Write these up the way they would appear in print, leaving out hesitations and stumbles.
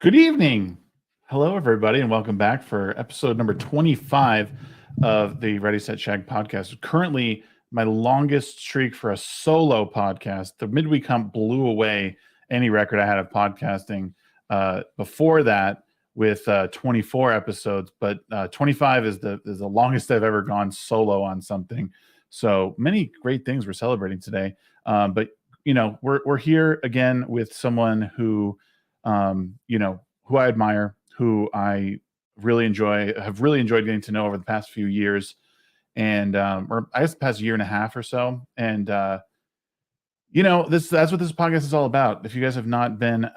Good evening. Hello, everybody, and welcome back for episode number 25 of the Ready, Set, Shag podcast. Currently, my longest streak for a solo podcast. The midweek hump blew away any record I had of podcasting before that with 24 episodes, but 25 is the longest I've ever gone solo on something. So many great things we're celebrating today. But you know, we're here again with someone who who I admire, who I have really enjoyed getting to know over the past few years, and or I guess the past year and a half or so. And that's what this podcast is all about. If you guys have not been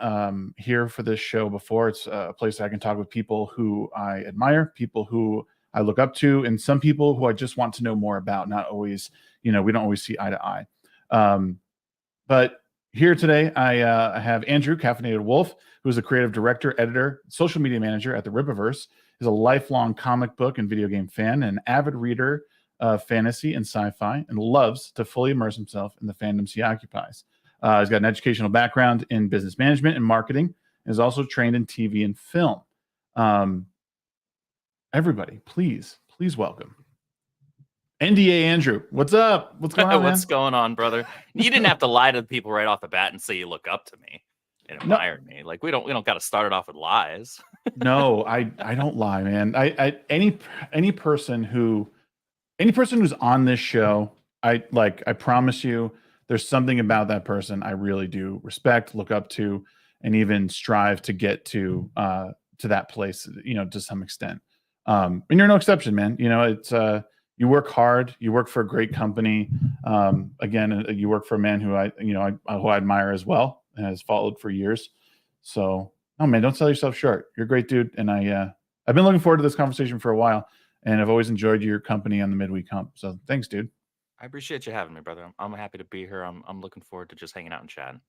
here for this show before, it's a place I can talk with people who I admire, people who I look up to, and some people who I just want to know more about. Not always, we don't always see eye to eye. But here today, I have Andrew, Caffeinated Wolfe, who is a creative director, editor, social media manager at the Rippaverse. He's a lifelong comic book and video game fan, and an avid reader of fantasy and sci-fi, and loves to fully immerse himself in the fandoms he occupies. He's got an educational background in business management and marketing, and is also trained in TV and film. Everybody, please welcome NDA Andrew. What's up? What's going on, What's going on, brother? You didn't have to lie to the people right off the bat and say you look up to me and admire me. Like we don't got to start it off with lies. No, I don't lie, man. Any person who's on this show, I promise you, there's something about that person I really do respect, look up to, and even strive to get to that place, to some extent. And you're no exception, man. It's you work hard. You work for a great company. Again, you work for a man who I admire as well and has followed for years. So, oh man, don't sell yourself short. You're a great dude, and I've been looking forward to this conversation for a while, and I've always enjoyed your company on the midweek hump. So, thanks, dude. I appreciate you having me, brother. I'm happy to be here. I'm looking forward to just hanging out and chatting.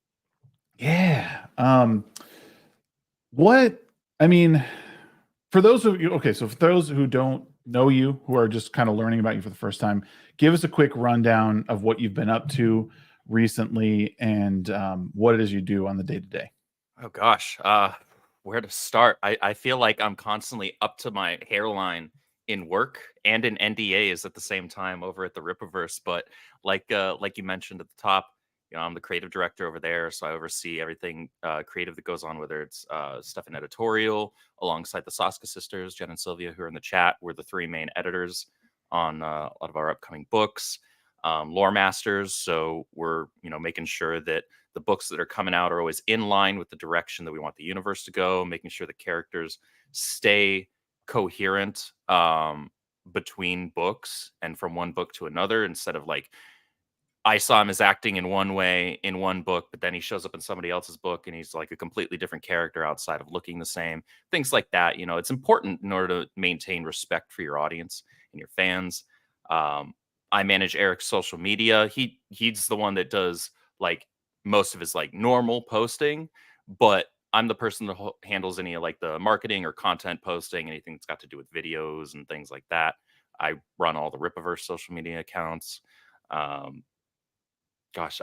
Yeah. What I mean, for those of you, okay, so for those who don't know you, who are just kind of learning about you for the first time, give us a quick rundown of what you've been up to recently and what it is you do on the day-to-day. Oh gosh, where to start? I feel like I'm constantly up to my hairline in work and in NDAs at the same time over at the Rippaverse. But like you mentioned at the top, I'm the creative director over there, so I oversee everything creative that goes on, whether it's stuff in editorial, alongside the Saska sisters, Jen and Sylvia, who are in the chat. We're the three main editors on a lot of our upcoming books. Lore masters, so we're making sure that the books that are coming out are always in line with the direction that we want the universe to go, making sure the characters stay coherent between books and from one book to another, instead of like I saw him as acting in one way in one book, but then he shows up in somebody else's book and he's like a completely different character outside of looking the same. Things like that. It's important in order to maintain respect for your audience and your fans. I manage Eric's social media. He's the one that does like most of his like normal posting, but I'm the person that handles any of like the marketing or content posting, anything that's got to do with videos and things like that. I run all the Rippaverse social media accounts. Gosh,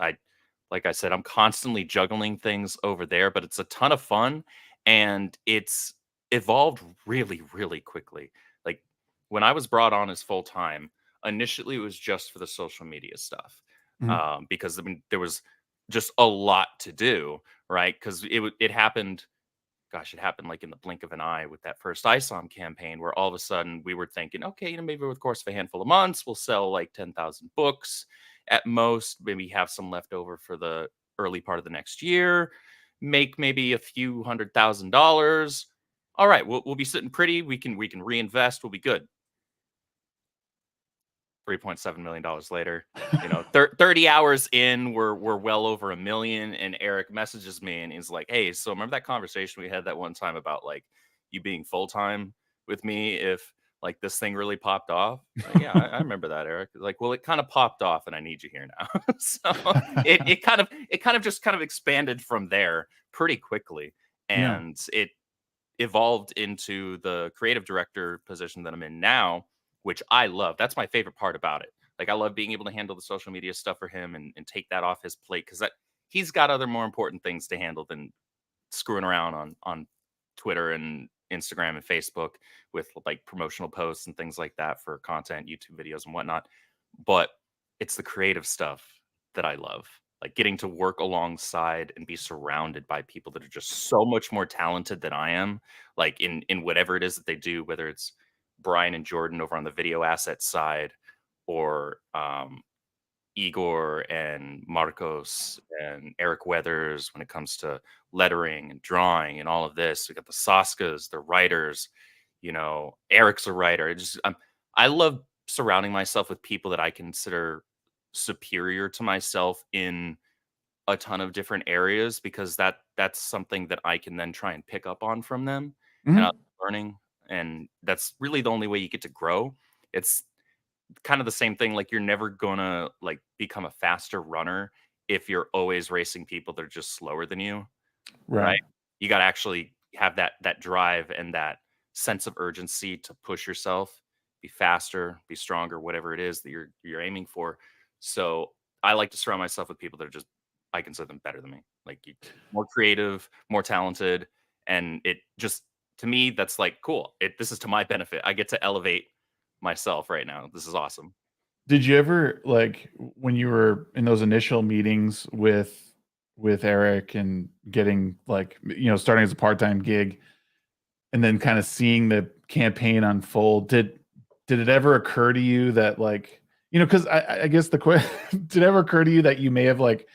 like I said, I'm constantly juggling things over there, but it's a ton of fun and it's evolved really, really quickly. Like when I was brought on as full time, initially it was just for the social media stuff. Because I mean, there was just a lot to do, right? Because it happened. Gosh, it happened like in the blink of an eye with that first ISOM campaign, where all of a sudden we were thinking, okay, maybe over the course of a handful of months, we'll sell like 10,000 books at most, maybe have some left over for the early part of the next year, make maybe a few $100,000. All right, we'll be sitting pretty. We can reinvest. We'll be good. $3.7 million later, 30 hours in, we're well over $1 million. And Eric messages me and he's like, hey, so remember that conversation we had that one time about like you being full-time with me if like this thing really popped off? Like, yeah, I remember that, Eric. Like, well, it kind of popped off and I need you here now. So it kind of just expanded from there pretty quickly. And it evolved into the creative director position that I'm in now, which I love. That's my favorite part about it. Like, I love being able to handle the social media stuff for him and take that off his plate, because he's got other more important things to handle than screwing around on Twitter and Instagram and Facebook with like promotional posts and things like that for content, YouTube videos and whatnot. But it's the creative stuff that I love. Like getting to work alongside and be surrounded by people that are just so much more talented than I am, like in whatever it is that they do, whether it's Brian and Jordan over on the video asset side, or Igor and Marcos and Eric Weathers when it comes to lettering and drawing and all of this. We got the Saskas, the writers. Eric's a writer. I love surrounding myself with people that I consider superior to myself in a ton of different areas, because that's something that I can then try and pick up on from them, and I'm Mhm. learning, and that's really the only way you get to grow. It's kind of the same thing, like you're never gonna like become a faster runner if you're always racing people that are just slower than you, Right. right? You got to actually have that drive and that sense of urgency to push yourself, be faster, be stronger, whatever it is that you're aiming for. So I like to surround myself with people that are just, I consider them better than me, like more creative, more talented, and it just, to me, that's like cool. This is to my benefit. I get to elevate myself right now. This is awesome. Did you ever, like, when you were in those initial meetings with Eric and getting, like, starting as a part-time gig and then kind of seeing the campaign unfold, did it ever occur to you that, like, because I guess did it ever occur to you that you may have, like,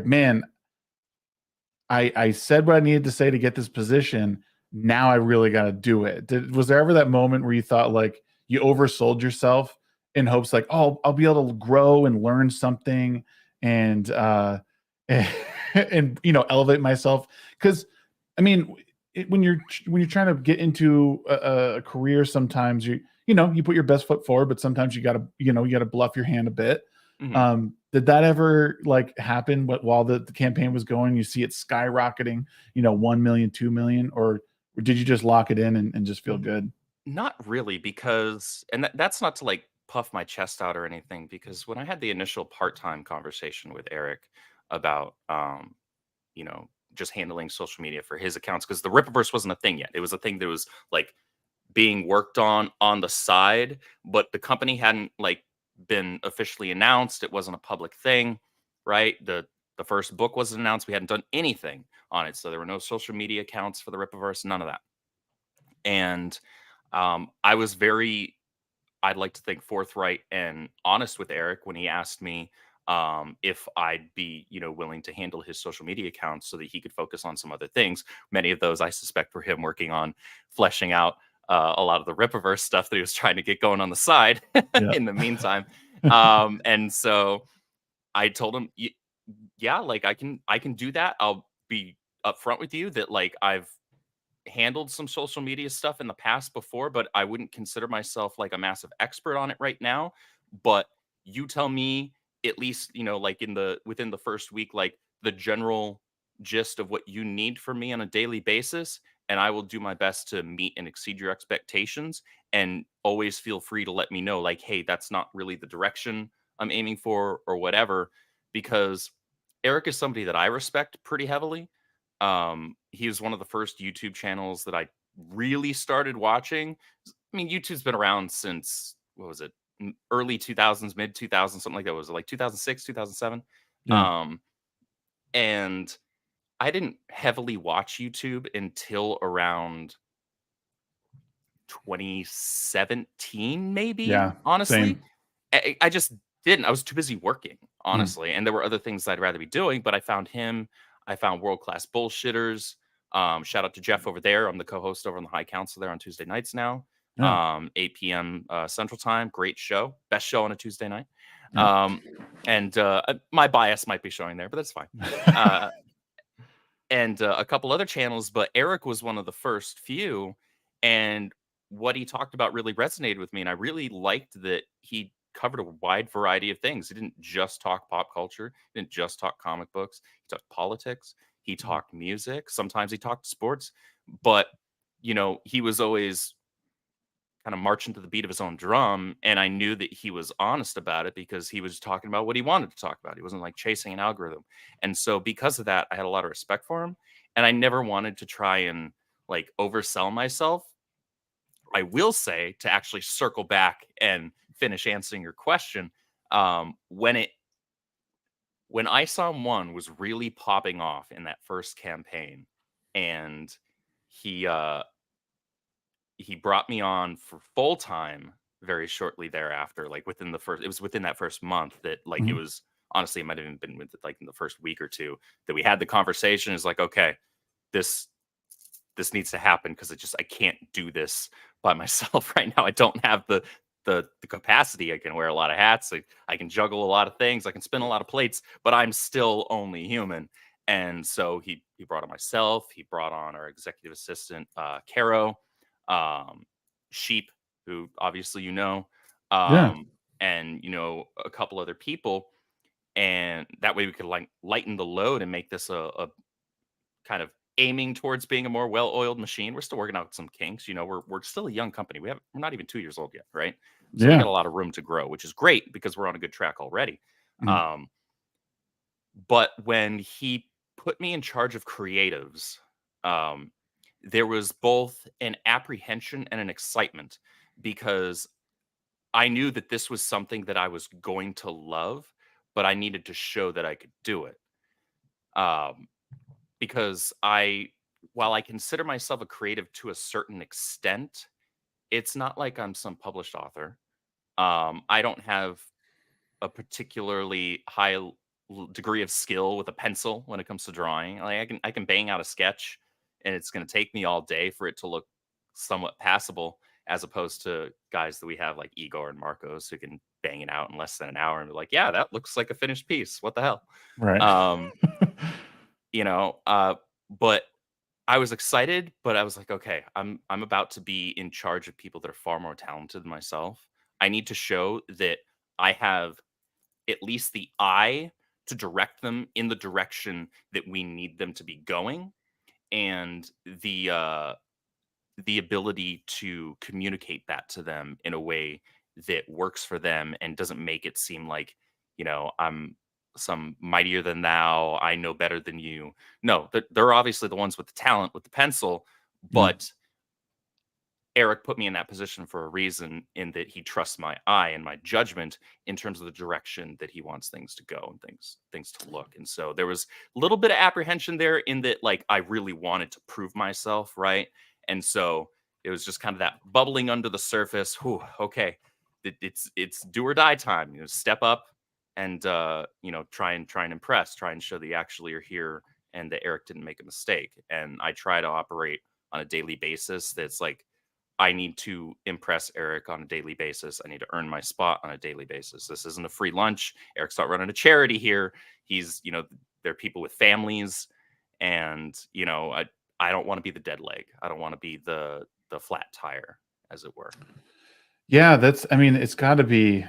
man, I said what I needed to say to get this position. Now I really got to do it. Was there ever that moment where you thought, like, you oversold yourself in hopes, like, oh, I'll be able to grow and learn something and and elevate myself? Because I mean, when you're trying to get into a career, sometimes you put your best foot forward, but sometimes you gotta bluff your hand a bit. Mhm. Did that ever, like, happen while the campaign was going? You see it skyrocketing, 1 million, 2 million, or did you just lock it in and just feel good? Not really, because, and that's not to like puff my chest out or anything, because when I had the initial part-time conversation with Eric about just handling social media for his accounts, because the Rippaverse wasn't a thing yet. It was a thing that was like being worked on the side, but the company hadn't like been officially announced. It wasn't a public thing, right? The first book wasn't announced. We hadn't done anything on it. So there were no social media accounts for the Rippaverse, none of that. And I was very, I'd like to think, forthright and honest with Eric when he asked me if I'd be, willing to handle his social media accounts so that he could focus on some other things. Many of those, I suspect, were him working on fleshing out a lot of the Rippaverse stuff that he was trying to get going on the side Yeah. in the meantime. And so I told him, yeah, like I can do that. I'll be upfront with you that like I've handled some social media stuff in the past before, but I wouldn't consider myself like a massive expert on it right now. But you tell me, at least, like within the first week, like the general gist of what you need from me on a daily basis, and I will do my best to meet and exceed your expectations. And always feel free to let me know, like, hey, that's not really the direction I'm aiming for, or whatever, because Eric is somebody that I respect pretty heavily. He was one of the first YouTube channels that I really started watching. I mean, YouTube's been around since, what was it? Early 2000s, mid 2000s, something like that. Was it like 2006, 2007? Yeah. Um, and I didn't heavily watch YouTube until around 2017, maybe, Yeah. honestly. Same. I just didn't. I was too busy working, Mm. honestly, and there were other things I'd rather be doing, but I found him. I found World Class Bullshitters. Shout out to Jeff over there. I'm the co-host over on the High Council there on Tuesday nights now. Yeah. 8 p.m. Central Time. Great show. Best show on a Tuesday night. Yep. And my bias might be showing there, but that's fine. Uh, and a couple other channels, but Eric was one of the first few. And what he talked about really resonated with me. And I really liked that he covered a wide variety of things. He didn't just talk pop culture, he didn't just talk comic books, he talked politics, he Mhm. talked music, sometimes he talked sports, but he was always kind of marching to the beat of his own drum. And I knew that he was honest about it because he was talking about what he wanted to talk about. He wasn't like chasing an algorithm. And so because of that, I had a lot of respect for him. And I never wanted to try and like oversell myself. I will say, to actually circle back and finish answering your question, when ISOM 1 was really popping off in that first campaign, and he he brought me on for full time very shortly thereafter, like within it was within that first month that, like, it Mhm. was, honestly, it might have even been like in the first week or two that we had the conversation. Is like, okay, this this needs to happen because I can't do this by myself right now. I don't have the capacity. I can wear a lot of hats. I can juggle a lot of things. I can spin a lot of plates, but I'm still only human. And so he brought on myself. He brought on our executive assistant, Caro, um, Sheep, who obviously Yeah. um, and a couple other people, and that way we could like lighten the load and make this a kind of aiming towards being a more well-oiled machine. We're still working out some kinks. We're still a young company. We're not even 2 years old yet, right? So we got Yeah. a lot of room to grow, which is great because we're on a good track already. Mhm. Um, but when he put me in charge of creatives, um, there was both an apprehension and an excitement because I knew that this was something that I was going to love, but I needed to show that I could do it. Um, because while I consider myself a creative to a certain extent, it's not like I'm some published author. I don't have a particularly high degree of skill with a pencil when it comes to drawing. Like, I can bang out a sketch, and it's going to take me all day for it to look somewhat passable, as opposed to guys that we have like Igor and Marcos who can bang it out in less than an hour and be like, yeah, that looks like a finished piece. What the hell? Right. Um, you know, but I was excited, but I was like, okay, I'm about to be in charge of people that are far more talented than myself. I need to show that I have at least the eye to direct them in the direction that we need them to be going, and the ability to communicate that to them in a way that works for them and doesn't make it seem like, I'm some mightier than thou, I know better than you. No, they're obviously the ones with the talent, with the pencil, Yeah. but Eric put me in that position for a reason, in that he trusts my eye and my judgment in terms of the direction that he wants things to go and things to look. And so there was a little bit of apprehension there, in that, like, I really wanted to prove myself, right? And so it was just kind of that bubbling under the surface. Whew, okay, it's do or die time. Step up and try and impress, try and show that you actually are here and that Eric didn't make a mistake. And I try to operate on a daily basis. That's like, I need to impress Eric on a daily basis. I need to earn my spot on a daily basis. This isn't a free lunch. Eric's not running a charity here. There are people with families, and I don't want to be the dead leg. I don't want to be the flat tire, as it were. Yeah, I mean, it's got to be.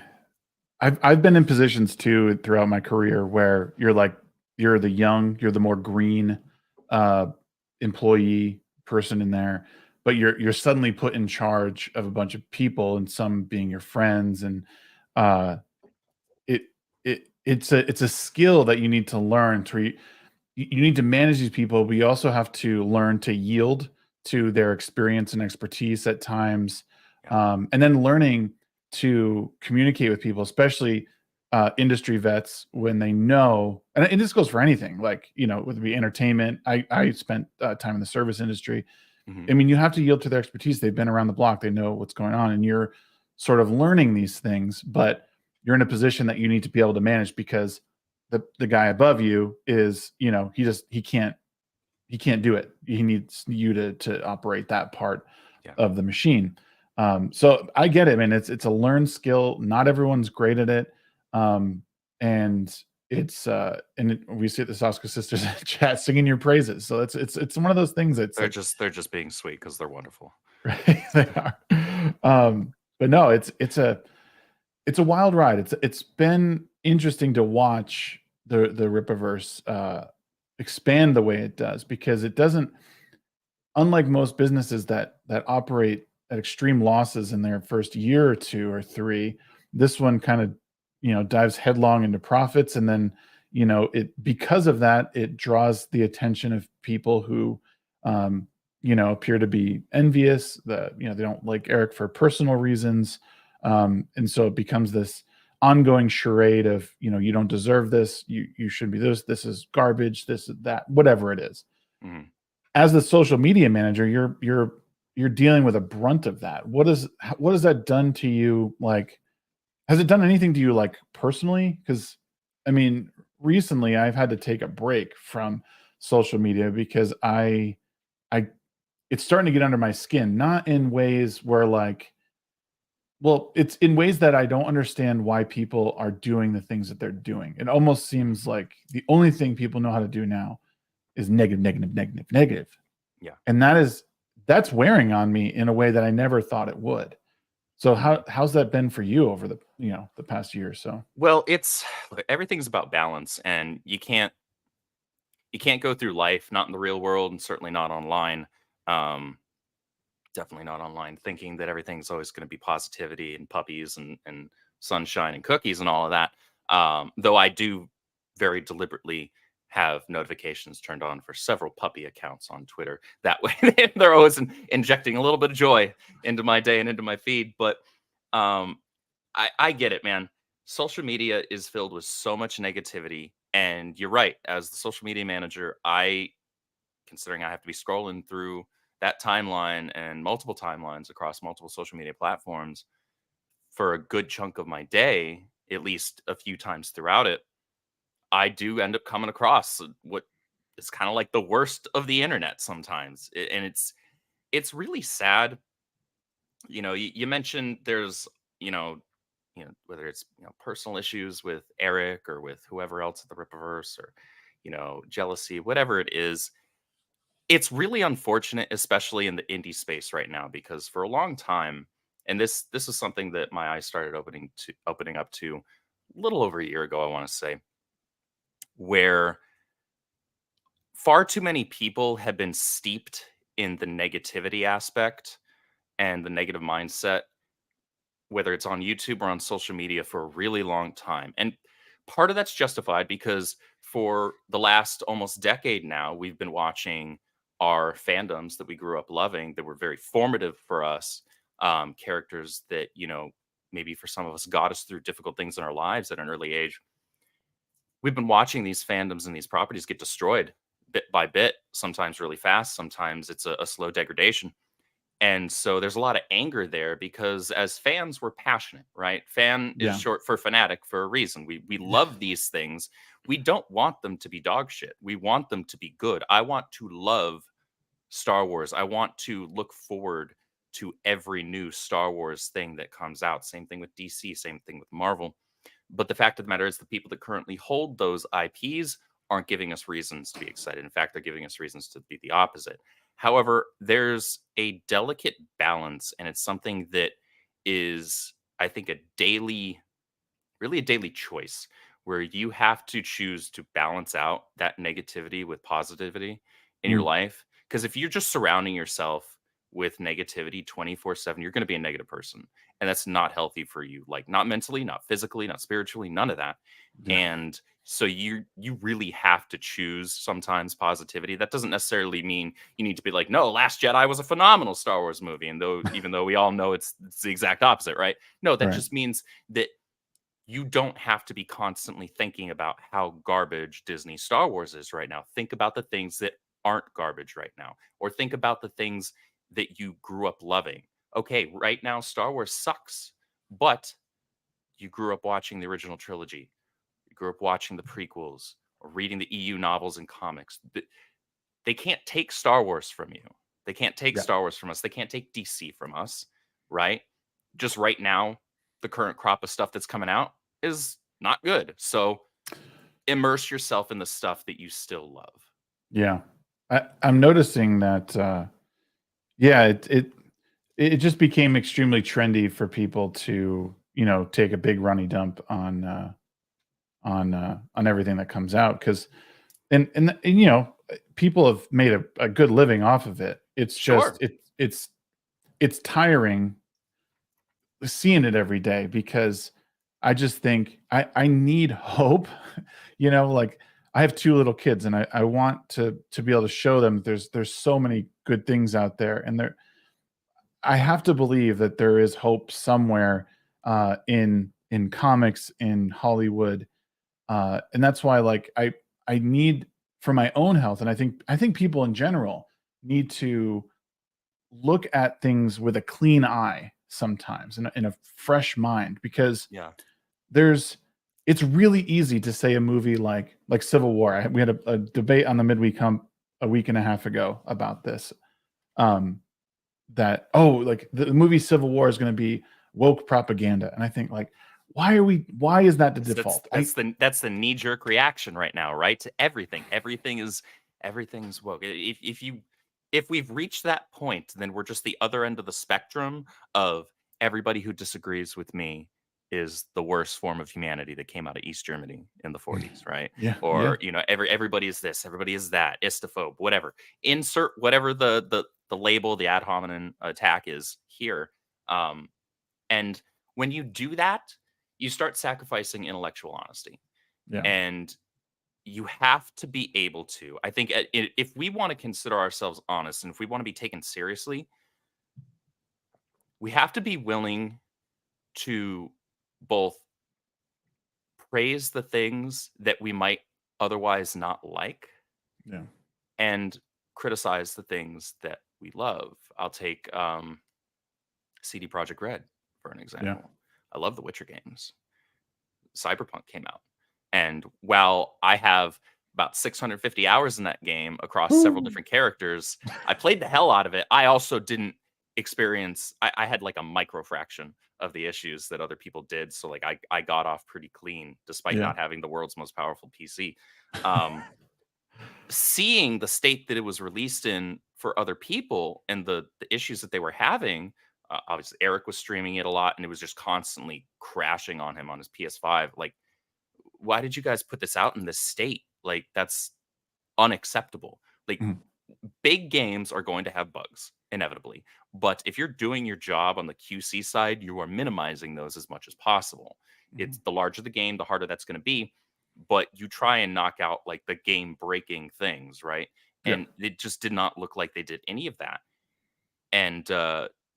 I've been in positions too throughout my career where you're the more green uh, employee person in there, but you're suddenly put in charge of a bunch of people, and some being your friends, and uh, it it's a skill that you need to learn you need to manage these people, but you also have to learn to yield to their experience and expertise at times, Yeah. and then learning to communicate with people, especially industry vets, when they know. And this goes for anything, like, whether it be entertainment. I spent time in the service industry. Mhm. I mean, you have to yield to their expertise. They've been around the block. They know what's going on, and you're sort of learning these things, but you're in a position that you need to be able to manage, because the guy above you is, he can't do it. He needs you to operate that part Yeah. of the machine. So I get it, man. It's a learned skill. Not everyone's great at it. And we see the Sasko sisters in chat singing your praises. So it's one of those things that's They're like, just being sweet because they're wonderful. right, they are. But no, it's a wild ride. It's been interesting to watch the Rippaverse expand the way it does, because it doesn't, unlike most businesses that operate at extreme losses in their first year or two or three. This one kind of dives headlong into profits, and then it because of that, it draws the attention of people who appear to be envious, that they don't like Eric for personal reasons, and so it becomes this ongoing charade of you don't deserve this, you should be this is garbage, this is that, whatever it is. Mhm. As the social media manager, you're dealing with a brunt of that. What has that done to you? Like, has it done anything to you, like, personally? Because I mean, recently I've had to take a break from social media because I it's starting to get under my skin, not in ways where, like, well, it's in ways that I don't understand why people are doing the things that they're doing. It almost seems like the only thing people know how to do now is negative, negative, negative, negative. Yeah. And that's wearing on me in a way that I never thought it would. So Mhm. how's that been for you over the past year or so? Well, everything's about balance, and you can't go through life, not in the real world and certainly not online. Um, Definitely not online, thinking that everything's always going to be positivity and puppies and sunshine and cookies and all of that. Though I do very deliberately have notifications turned on for several puppy accounts on Twitter. That way, they're always injecting a little bit of joy into my day and into my feed. But um, I get it, man. Social media is filled with so much negativity. And you're right. As the social media manager, considering I have to be scrolling through that timeline and multiple timelines across multiple social media platforms for a good chunk of my day, at least a few times throughout it, I do end up coming across what is kind of like the worst of the internet sometimes. And it's really sad. You mentioned there's, you know, whether it's personal issues with Eric or with whoever else at the Rippaverse, or jealousy, whatever it is. It's really unfortunate, especially in the indie space right now, because for a long time, and this is something that my eyes started opening up to a little over a year ago, I want to say, where far too many people have been steeped in the negativity aspect and the negative mindset, whether it's on YouTube or on social media, for a really long time. And part of that's justified because for the last almost decade now, we've been watching our fandoms that we grew up loving, that were very formative for us, characters that, maybe for some of us got us through difficult things in our lives at an early age. We've been watching these fandoms and these properties get destroyed bit by bit, sometimes really fast, sometimes it's a slow degradation. And so there's a lot of anger there because as fans, we're passionate, right? Fan is Yeah. short for fanatic for a reason. We love these things. We don't want them to be dog shit. We want them to be good. I want to love Star Wars. I want to look forward to every new Star Wars thing that comes out. Same thing with DC, same thing with Marvel. But the fact of the matter is, the people that currently hold those IPs aren't giving us reasons to be excited. In fact, they're giving us reasons to be the opposite. However, there's a delicate balance, and it's something that is, I think, really a daily choice where you have to choose to balance out that negativity with positivity in your Mm, life. Because if you're just surrounding yourself with negativity 24/7, you're going to be a negative person. And that's not healthy for you, like not mentally, not physically, not spiritually, none of that. yeah. And so you really have to choose sometimes positivity. That doesn't necessarily mean you need to be like, no, Last Jedi was a phenomenal Star Wars movie. And even though we all know it's the exact opposite, right? No, that Right. just means that you don't have to be constantly thinking about how garbage Disney Star Wars is right now. Think about the things that aren't garbage right now, or think about the things that you grew up loving. Okay, right now Star Wars sucks, but you grew up watching the original trilogy. You grew up watching the prequels or reading the EU novels and comics. They can't take Star Wars from you. They can't take Yeah. Star Wars from us. They can't take DC from us, right? Just right now, the current crop of stuff that's coming out is not good. So immerse yourself in the stuff that you still love. Yeah. I'm noticing that yeah, it just became extremely trendy for people to, take a big runny dump on everything that comes out, because and people have made a good living off of it. It's just Sure. it's tiring seeing it every day, because I just think I need hope. Like, I have two little kids, and I want to be able to show them there's so many good things out there, and I have to believe that there is hope somewhere in comics in Hollywood, and that's why like I need for my own health, and I think people in general need to look at things with a clean eye sometimes in a fresh mind, because Yeah. there's it's really easy to say a movie like Civil War. We had a debate on the midweek hump a week and a half ago about this. That like the movie Civil War is going to be woke propaganda, and I think like why is that the default? That's the knee jerk reaction right now, right? To everything. Everything's woke. If we've reached that point, then we're just the other end of the spectrum of everybody who disagrees with me is the worst form of humanity that came out of East Germany in the 40s, right? Yeah, yeah, Or everybody is this, everybody is that, istophobe, whatever. Insert whatever the label, the ad hominem attack is here. And when you do that, you start sacrificing intellectual honesty. yeah, And you have to be able to, I think, if we want to consider ourselves honest and if we want to be taken seriously, we have to be willing to both praise the things that we might otherwise not like yeah, and criticize the things that we love. I'll take CD Projekt Red for an yeah. example. I love the Witcher games. Cyberpunk came out. And while I have about 650 hours in that game across several Woo. different characters, I played the hell out of it. I also didn't experience, I had like a micro fraction of the issues that other people did. So like I got off pretty clean despite Yeah, not having the world's most powerful PC. Um, Seeing the state that it was released in for other people and the issues that they were having, obviously Eric was streaming it a lot and it was just constantly crashing on him on his PS5. Like, why did you guys put this out in this state? Like, that's unacceptable. Like, mhm, big games are going to have bugs inevitably, but if you're doing your job on the QC side, you are minimizing those as much as possible. It's mhm. the larger the game, the harder that's going to be, but you try and knock out like the game breaking things, right? Yeah, And it just did not look like they did any of that. And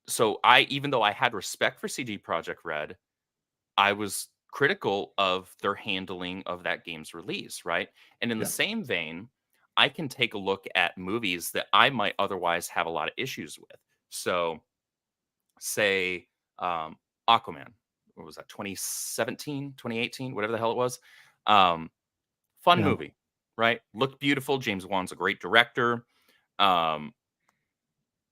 so I, even though I had respect for CG Project Red, I was critical of their handling of that game's release, right? And in the yeah, same vein, I can take a look at movies that I might otherwise have a lot of issues with. So, say Aquaman, what was that, 2017, 2018, whatever the hell it was. Um, Fun yeah, movie, right? Looked beautiful. James Wan's a great director. Um,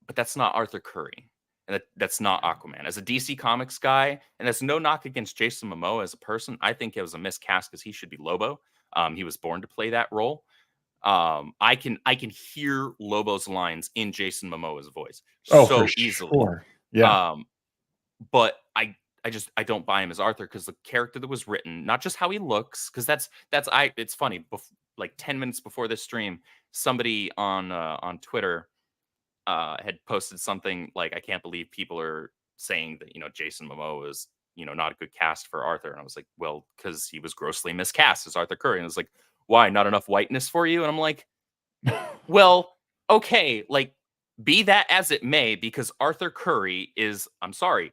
but that's not Arthur Curry. And that's not Aquaman. As a DC Comics guy, and that's no knock against Jason Momoa as a person, I think it was a miscast because he should be Lobo. He was born to play that role. I can hear Lobo's lines in Jason Momoa's voice oh, for so easily. sure. Yeah, Um, but I don't buy him as Arthur because the character that was written, not just how he looks, because that's I it's funny. Like 10 minutes before this stream, somebody on Twitter had posted something like, "I can't believe people are saying that Jason Momoa is not a good cast for Arthur," and I was like, "Well, because he was grossly miscast as Arthur Curry," and it's like, "Why not enough whiteness for you?" And I'm like, "Well, okay, like be that as it may, because Arthur Curry is, I'm sorry,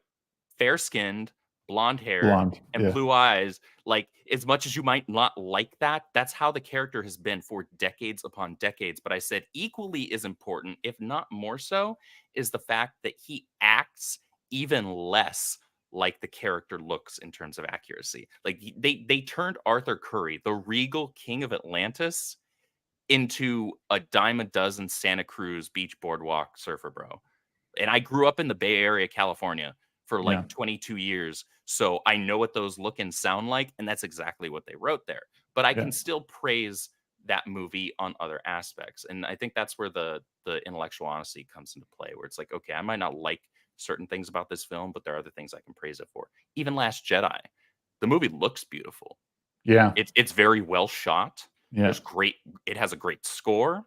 fair skinned, blonde haired, blonde. and Yeah, blue eyes. Like, as much as you might not like that, that's how the character has been for decades upon decades. But I said equally as important, if not more so, is the fact that he acts even less like the character looks in terms of accuracy. Like they turned Arthur Curry, the regal king of Atlantis, into a dime a dozen Santa Cruz beach boardwalk surfer bro. And I grew up in the Bay Area, California for yeah, like 22 years. So I know what those look and sound like. And that's exactly what they wrote there. But I yeah, can still praise that movie on other aspects. And I think that's where the intellectual honesty comes into play, where it's like, okay, I might not like certain things about this film, but there are other things I can praise it for. Even Last Jedi, the movie looks beautiful. yeah, It's very well shot. yeah. It has a great score,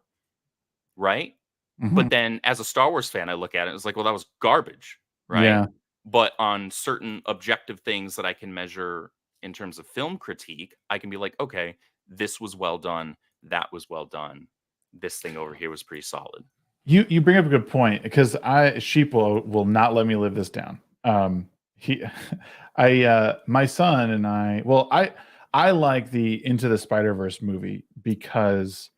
right? Mhm. But then as a Star Wars fan, I look at it, it's like, well, that was garbage, right? Yeah, But on certain objective things that I can measure in terms of film critique, I can be like, okay, this was well done, that was well done, this thing over here was pretty solid. You bring up a good point, because Sheep will not let me live this down. He my son and I like the Into the Spider-Verse movie because,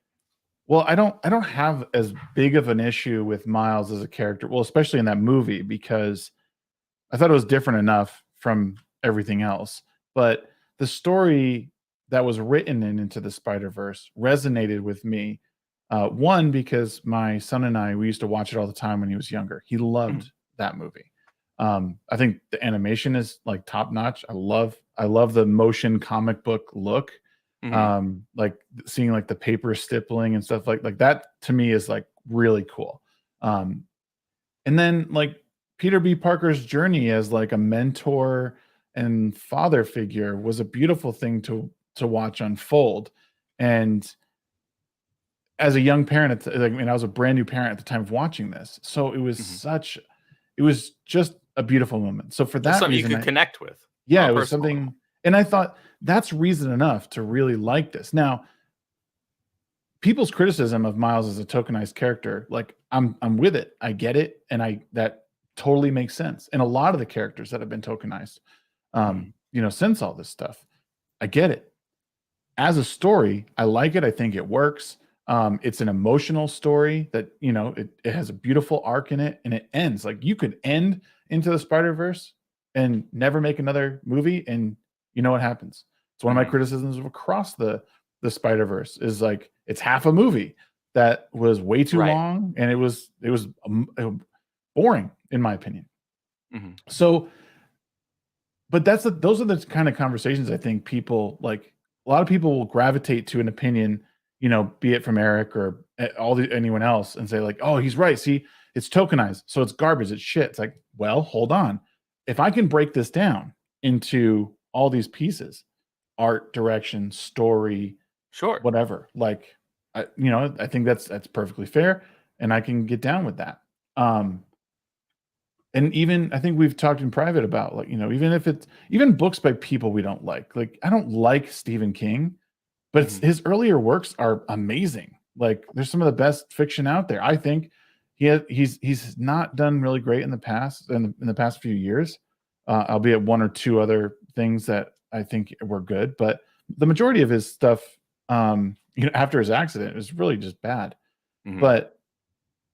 well, I don't have as big of an issue with Miles as a character, well, especially in that movie, because I thought it was different enough from everything else. But the story that was written in Into the Spider-Verse resonated with me. One, because my son and we used to watch it all the time when he was younger. He Mhm. loved that movie. I think the animation is like top notch. I love the motion comic book look. Mhm. Like seeing like the paper stippling and stuff like that, to me, is like really cool. Um, and then like Peter B. Parker's journey as like a mentor and father figure was a beautiful thing to watch unfold. And as a young parent, I mean, I was a brand new parent at the time of watching this, so Mhm. it was just a beautiful moment. So for It's that something you reason, could connect with on yeah, a it was personal level. something, and I thought that's reason enough to really like this. Now, people's criticism of Miles as a tokenized character, like I'm with it. I get it, and that totally makes sense. And a lot of the characters that have been tokenized, Mhm. since all this stuff, I get it. As a story, I like it. I think it works. It's an emotional story that, it has a beautiful arc in it, and it ends like you could end Into the Spider Verse and never make another movie, and you know what happens. It's one of my Mhm. criticisms of Across the Spider Verse is like it's half a movie that was way too Right. long, and it was boring in my opinion. Mhm. So, but those are the kind of conversations I think people like. A lot of people will gravitate to an opinion, be it from Eric or anyone else, and say like, "Oh, he's right. See, it's tokenized, so it's garbage. It's shit." It's like, well, hold on. If I can break this down into all these pieces, art, direction, story, Sure. whatever, like, I think that's perfectly fair, and I can get down with that. And even I think we've talked in private about, like, even if it's even books by people we don't like I don't like Stephen King, but Mhm. his earlier works are amazing. Like, there's some of the best fiction out there. I think he's not done really great in the past, in the past few years, albeit one or two other things that I think were good, but the majority of his stuff, after his accident, is really just bad. Mhm. But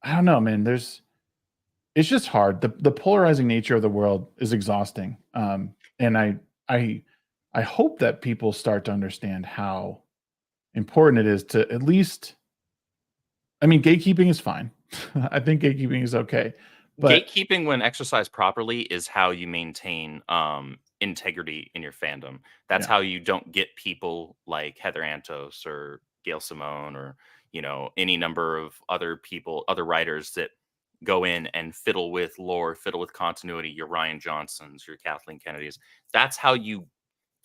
I don't know, man. It's just hard. The polarizing nature of the world is exhausting. And I I hope that people start to understand how important it is to at least, I mean, gatekeeping is fine. I think gatekeeping is okay. But Gatekeeping, when exercised properly, is how you maintain integrity in your fandom. That's yeah. how you don't get people like Heather Antos or Gail Simone or any number of other people, other writers that go in and fiddle with lore, fiddle with continuity. Your Ryan Johnsons, your Kathleen Kennedys. That's how you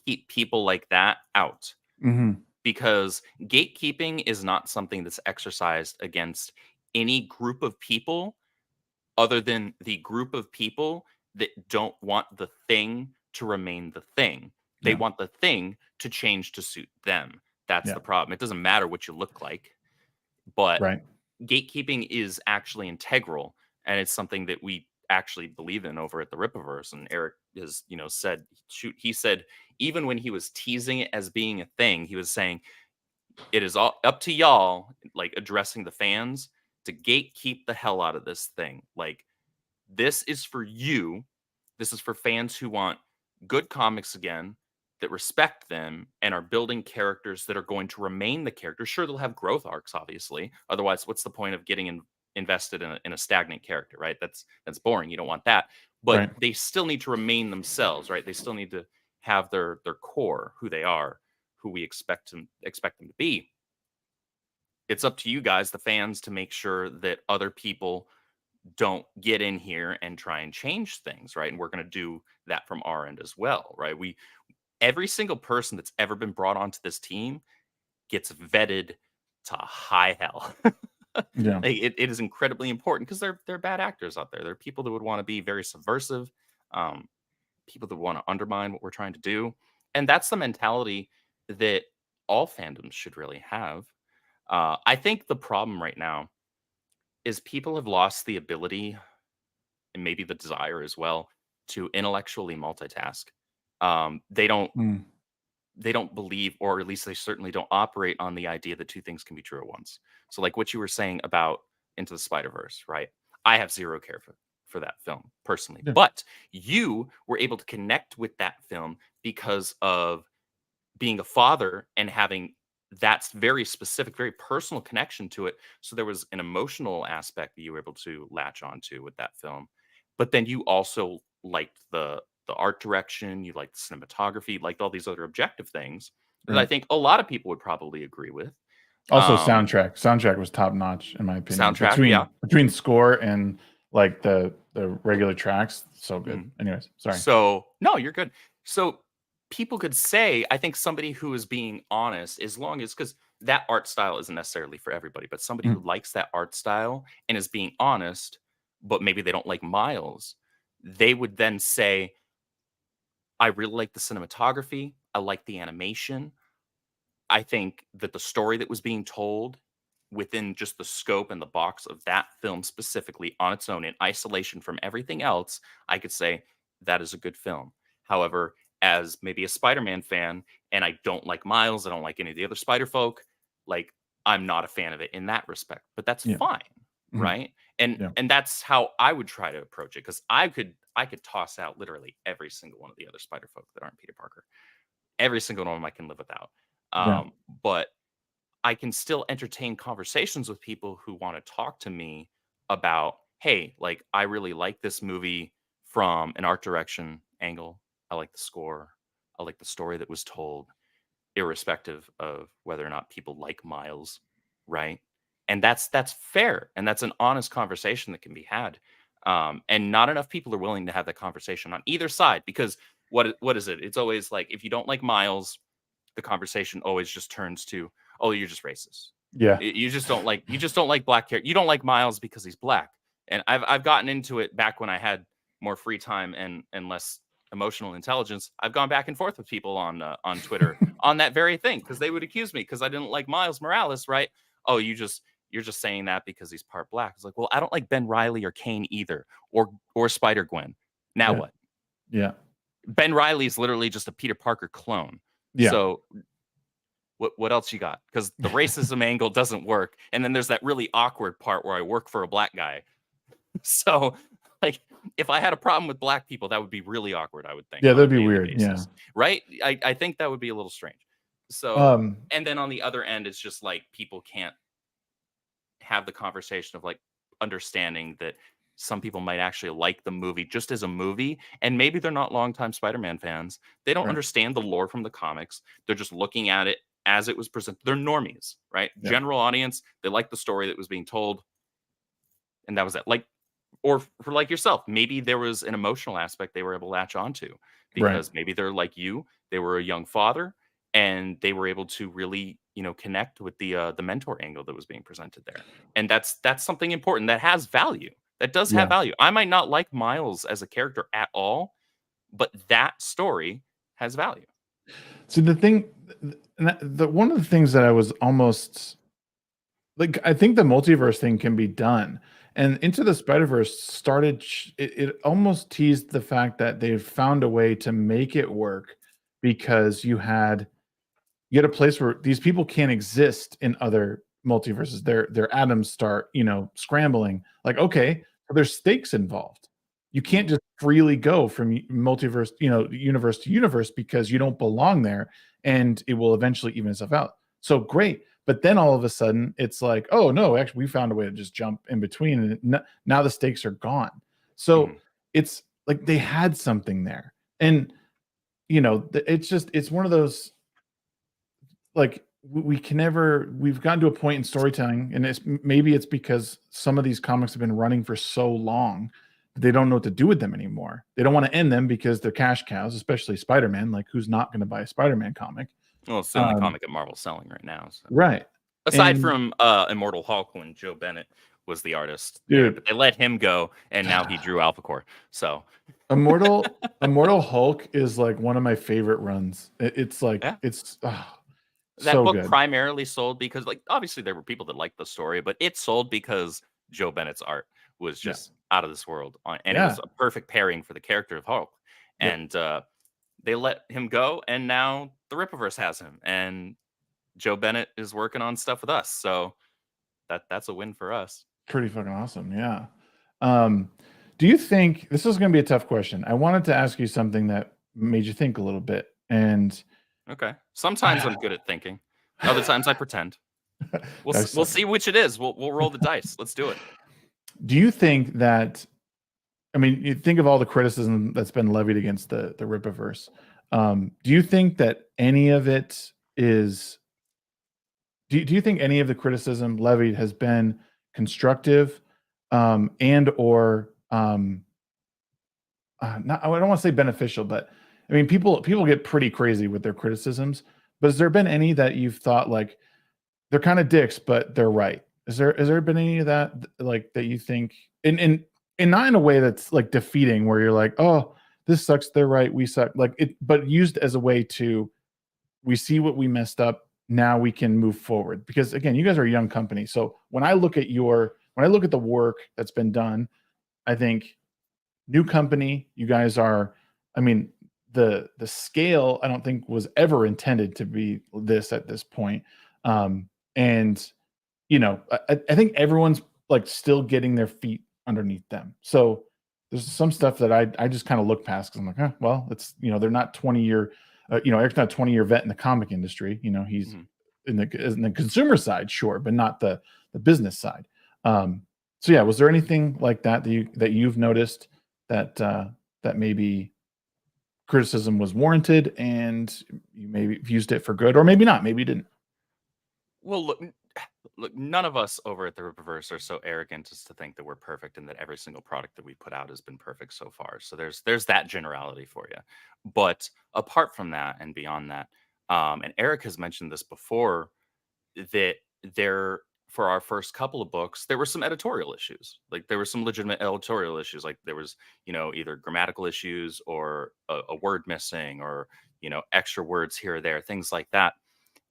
keep people like that out, Mhm. because gatekeeping is not something that's exercised against any group of people other than the group of people that don't want the thing to remain the thing. They Yeah. want the thing to change to suit them. That's Yeah. the problem. It doesn't matter what you look like, but Right. gatekeeping is actually integral, and it's something that we actually believe in over at the Rippaverse. And Eric has, said, shoot, he said, even when he was teasing it as being a thing, he was saying it is all up to y'all, like addressing the fans, to gatekeep the hell out of this thing. Like, this is for you. This is for fans who want good comics again, that respect them and are building characters that are going to remain the characters. Sure, they'll have growth arcs, obviously. Otherwise, what's the point of getting invested in a stagnant character, right? That's boring. You don't want that. But Right. they still need to remain themselves, right? They still need to have their core, who they are, who we expect them to be. It's up to you guys, the fans, to make sure that other people don't get in here and try and change things, right? And we're going to do that from our end as well, right? We Every single person that's ever been brought onto this team gets vetted to high hell. Yeah. It is incredibly important because they're bad actors out there. They're people that would want to be very subversive, um, people that want to undermine what we're trying to do, and that's the mentality that all fandoms should really have. I think the problem right now is people have lost the ability and maybe the desire as well to intellectually multitask. They don't Mm, they don't believe, or at least they certainly don't operate on the idea that two things can be true at once. So, like what you were saying about Into the Spider Verse, right? I have zero care for that film personally, yeah. but you were able to connect with that film because of being a father and having that very specific, very personal connection to it. So there was an emotional aspect that you were able to latch onto with that film. But then you also liked the art direction, you liked the cinematography, liked all these other objective things that I Right. think a lot of people would probably agree with. Also, Um, soundtrack was top notch in my opinion. soundtrack, yeah. Between score and like the regular tracks, so good. Mhm. Anyways, sorry. So, no, you're good. So, people could say, I think somebody who is being honest, as long as because that art style isn't necessarily for everybody, but somebody who Mm, likes that art style and is being honest, but maybe they don't like Miles, they would then say, I really like the cinematography. I like the animation. I think that the story that was being told within just the scope and the box of that film specifically on its own in isolation from everything else, I could say that is a good film. However, as maybe a Spider-Man fan and I don't like Miles, I don't like any of the other Spider folk, like I'm not a fan of it in that respect. But that's yeah. fine, Mhm, right? And yeah. and that's how I would try to approach it cuz I could toss out literally every single one of the other Spider folk that aren't Peter Parker. Every single one of them I can live without. Yeah. But I can still entertain conversations with people who want to talk to me about, hey, like I really like this movie from an art direction angle. I like the score. I like the story that was told, irrespective of whether or not people like Miles, right? And that's fair, and that's an honest conversation that can be had. And not enough people are willing to have that conversation on either side because what is it? It's always like if you don't like Miles, the conversation always just turns to, "Oh, you're just racist. Yeah. You just don't like black character. You don't like Miles because he's black." And I've gotten into it back when I had more free time and less emotional intelligence. I've gone back and forth with people on Twitter on that very thing because they would accuse me because I didn't like Miles Morales, right? Oh, you're just saying that because he's part black. It's like, well, I don't like Ben Riley or Kane either, or Spider Gwen. Now Yeah. what? Yeah. Ben Riley is literally just a Peter Parker clone. Yeah. So what else you got? Because the racism angle doesn't work, and then there's that really awkward part where I work for a black guy. So, like, if I had a problem with black people, that would be really awkward. I would think Yeah, on a that'd be daily weird. Yeah. basis, right? I think that would be a little strange. So, Um, and then on the other end, it's just like people can't have the conversation of like understanding that some people might actually like the movie just as a movie and maybe they're not longtime Spider-Man fans. They don't right. understand the lore from the comics. They're just looking at it as it was presented. They're normies, right? Yeah. General audience, they like the story that was being told and that was it. Like or for like yourself, maybe there was an emotional aspect they were able to latch onto Right. because maybe they're like you, they were a young father and they were able to really, connect with the mentor angle that was being presented there. And that's something important that has value. That does have Yeah. value. I might not like Miles as a character at all, but that story has value. See, the one of the things that I was almost like, I think the multiverse thing can be done. And Into the Spider-Verse started, it almost teased the fact that they've found a way to make it work because you had a place where these people can't exist in other multiverses. Their atoms start, scrambling. Like, okay, so there's stakes involved. You can't Mhm, just freely go from multiverse, universe to universe because you don't belong there, and it will eventually even itself out. So great, but then all of a sudden it's like, oh no, actually we found a way to just jump in between, and now the stakes are gone. So mhm, it's like they had something there, and it's one of those like we can never we've gotten to a point in storytelling and maybe it's because some of these comics have been running for so long that they don't know what to do with them anymore. They don't want to end them because they're cash cows, especially Spider-Man. Like, who's not going to buy a Spider-Man comic? well, it's the only um comic that Marvel's selling right now. So right. aside And from Immortal Hulk when Joe Bennett was the artist there, dude, but they let him go and now he drew Alpha Core. So immortal Hulk is like one of my favorite runs. It's like yeah. That So book good. primarily sold because, like, obviously there were people that liked the story, but it sold because Joe Bennett's art was Yeah. just out of this world, and it was Yeah. a perfect pairing for the character of Hulk. Yep. And they let him go, and now the Rippaverse has him, and Joe Bennett is working on stuff with us. So that's a win for us. Pretty fucking awesome. Yeah. Um, do you think this is going to be a tough question? I wanted to ask you something that made you think a little bit, and Okay. Sometimes I'm good at thinking. Other times I pretend. We'll Suck. see which it is. We'll roll the dice. Let's do it. Do you think that? I mean, you think of all the criticism that's been levied against the Rippaverse. Do you think that any of it is? Do you think any of the criticism levied has been constructive, and or not? I don't want to say beneficial, but I mean, people get pretty crazy with their criticisms. But has there been any that you've thought like they're kind of dicks, but they're right? Has there been any of that like that you think in not in a way that's like defeating where you're like, oh, this sucks, they're right, we suck, like it, but used as a way to we see what we messed up, now we can move forward? Because again, you guys are a young company. So when I look at the work that's been done, I think new company, you guys are, I mean, the scale I don't think was ever intended to be this at this point. And I think everyone's like still getting their feet underneath them. So there's some stuff that I just kind of look past because I'm like, well, it's they're not 20-year, Eric's not a 20-year vet in the comic industry. He's Mhm. in the consumer side, sure, but not the business side. So yeah, was there anything like that you've noticed that maybe criticism was warranted and you maybe used it for good, or maybe not, maybe you didn't? Well, look, none of us over at the Rippaverse are so arrogant as to think that we're perfect and that every single product that we put out has been perfect so far. So there's that generality for you. But apart from that and beyond that, and Eric has mentioned this before, that there for our first couple of books there were some editorial issues. Like there were some legitimate editorial issues. Like there was either grammatical issues or a word missing or extra words here or there, things like that.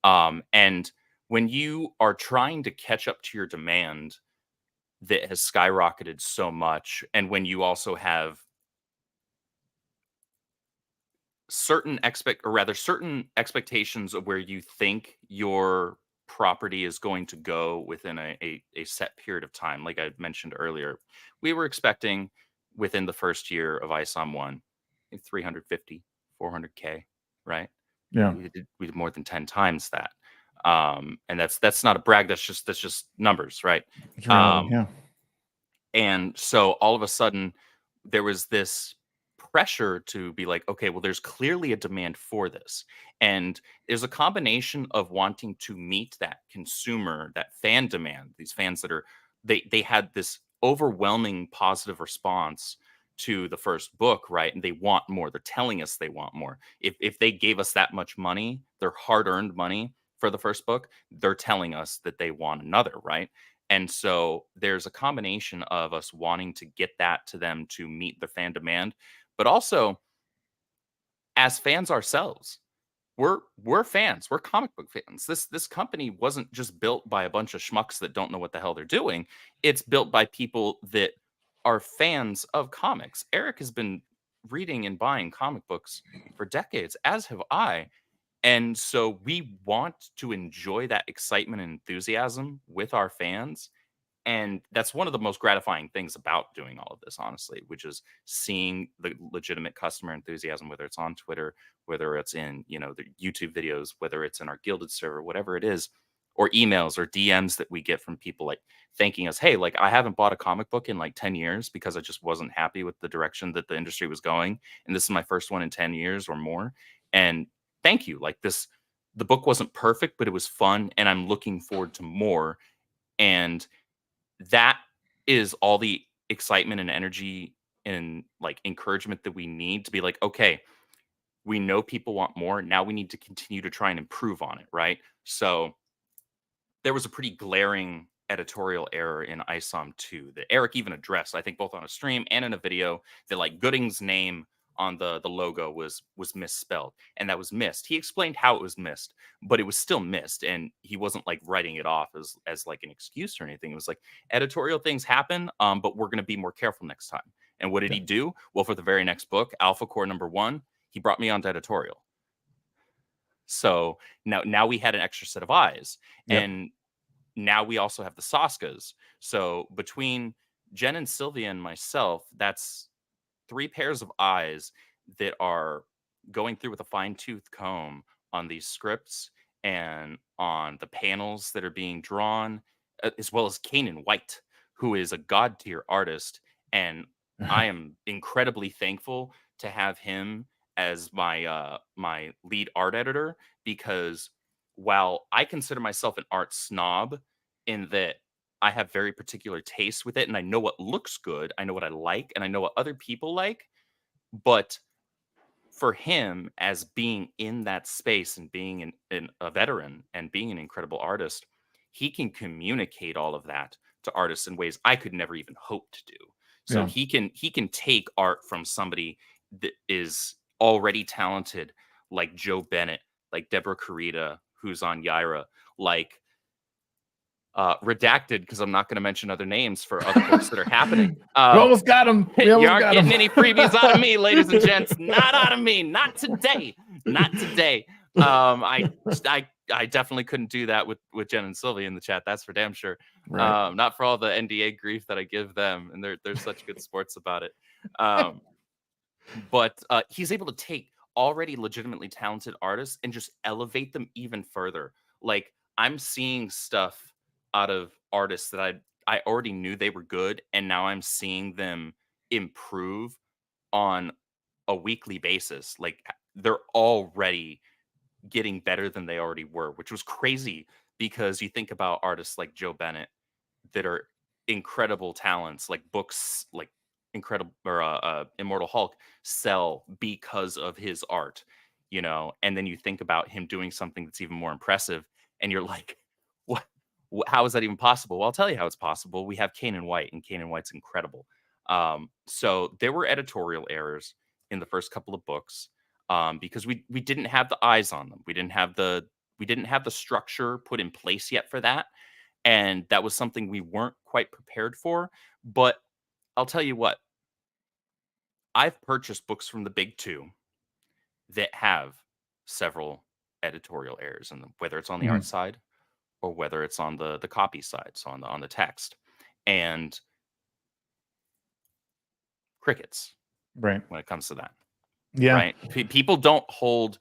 And when you are trying to catch up to your demand that has skyrocketed so much, and when you also have certain expectations of where you think your property is going to go within a set period of time. Like I mentioned earlier, we were expecting within the first year of ISOM 1, 350, 400K, right? Yeah, We did more than 10 times that. And that's not a brag. That's just numbers, right? it's reality. Um, Yeah. and so all of a sudden, there was this pressure to be like, okay, well, there's clearly a demand for this. And there's a combination of wanting to meet that consumer, that fan demand, these fans that are, they had this overwhelming positive response to the first book, right? And they want more. They're telling us they want more. If they gave us that much money, their hard-earned money for the first book, they're telling us that they want another, right? And so there's a combination of us wanting to get that to them to meet the fan demand, but also as fans ourselves. We're fans. We're comic book fans. This company wasn't just built by a bunch of schmucks that don't know what the hell they're doing. It's built by people that are fans of comics. Eric has been reading and buying comic books for decades, as have I. And so we want to enjoy that excitement and enthusiasm with our fans, and that's one of the most gratifying things about doing all of this, honestly, which is seeing the legitimate customer enthusiasm, whether it's on Twitter, whether it's in the YouTube videos, whether it's in our gilded server, whatever it is, or emails or DMs that we get from people like thanking us. Hey, like I haven't bought a comic book in like 10 years because I just wasn't happy with the direction that the industry was going, and this is my first one in 10 years or more. And thank you. Like this, the book wasn't perfect, but it was fun, and I'm looking forward to more. And that is all the excitement and energy and like encouragement that we need to be like, okay, we know people want more. Now we need to continue to try and improve on it, right? So there was a pretty glaring editorial error in ISOM 2 that Eric even addressed, I think both on a stream and in a video, that like Gooding's name on the logo was misspelled, and that was missed. He explained how it was missed, but it was still missed, and he wasn't like writing it off as like an excuse or anything. It was like, editorial things happen, but we're going to be more careful next time. And what did he do? Well, for the very next book, Alpha Core #1, he brought me onto editorial. So now we had an extra set of eyes, and now we also have the Saskas. So between Jen and Sylvia and myself, that's 3 pairs of eyes that are going through with a fine-tooth comb on these scripts and on the panels that are being drawn, as well as Kanan White, who is a god tier artist. And I am incredibly thankful to have him as my lead art editor, because while I consider myself an art snob in that I have very particular tastes with it, and I know what looks good, I know what I like, and I know what other people like. But for him, as being in that space and being a veteran and being an incredible artist, he can communicate all of that to artists in ways I could never even hope to do. So he can take art from somebody that is already talented, like Joe Bennett, like Deborah Carita, who's on Yaira, like redacted, because I'm not going to mention other names for other books that are happening. We almost got him. You aren't getting any freebies out of me, ladies and gents. Not out of me. Not today. Not today. I definitely couldn't do that with Jen and Sylvia in the chat. That's for damn sure. Right. Not for all the NDA grief that I give them, and they're such good sports about it. But he's able to take already legitimately talented artists and just elevate them even further. Like, I'm seeing stuff out of artists that I already knew they were good, and now I'm seeing them improve on a weekly basis. Like, they're already getting better than they already were, which was crazy, because you think about artists like Joe Bennett that are incredible talents, like books like incredible or Immortal Hulk sell because of his art, and then you think about him doing something that's even more impressive, and you're like, what? How is that even possible? Well, I'll tell you how it's possible. We have Kanan White, and Kanan White's incredible. So there were editorial errors in the first couple of books, because we didn't have the eyes on them. We didn't have the structure put in place yet for that, and that was something we weren't quite prepared for. But I'll tell you what, I've purchased books from the big two that have several editorial errors in them, whether it's on the art side or whether it's on the copy side, so on the text, and crickets Right. when it comes to that. Yeah. Right? People don't hold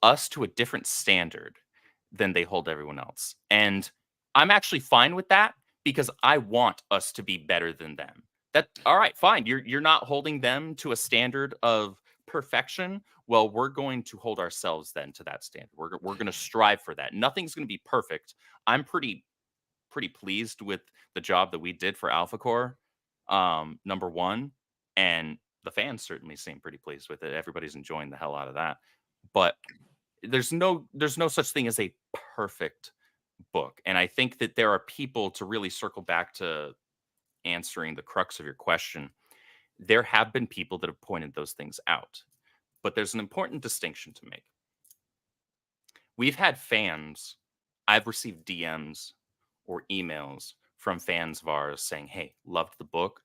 us to a different standard than they hold everyone else, and I'm actually fine with that, because I want us to be better than them. That all right, fine. You're not holding them to a standard of perfection. Well, we're going to hold ourselves then to that standard. We're going to strive for that. Nothing's going to be perfect. I'm pretty pleased with the job that we did for Alpha Core #1, and the fans certainly seem pretty pleased with it. Everybody's enjoying the hell out of that. But there's no such thing as a perfect book. And I think that there are people, to really circle back to answering the crux of your question, there have been people that have pointed those things out. But there's an important distinction to make. We've had fans, I've received DMs or emails from fans of ours saying, "Hey, loved the book.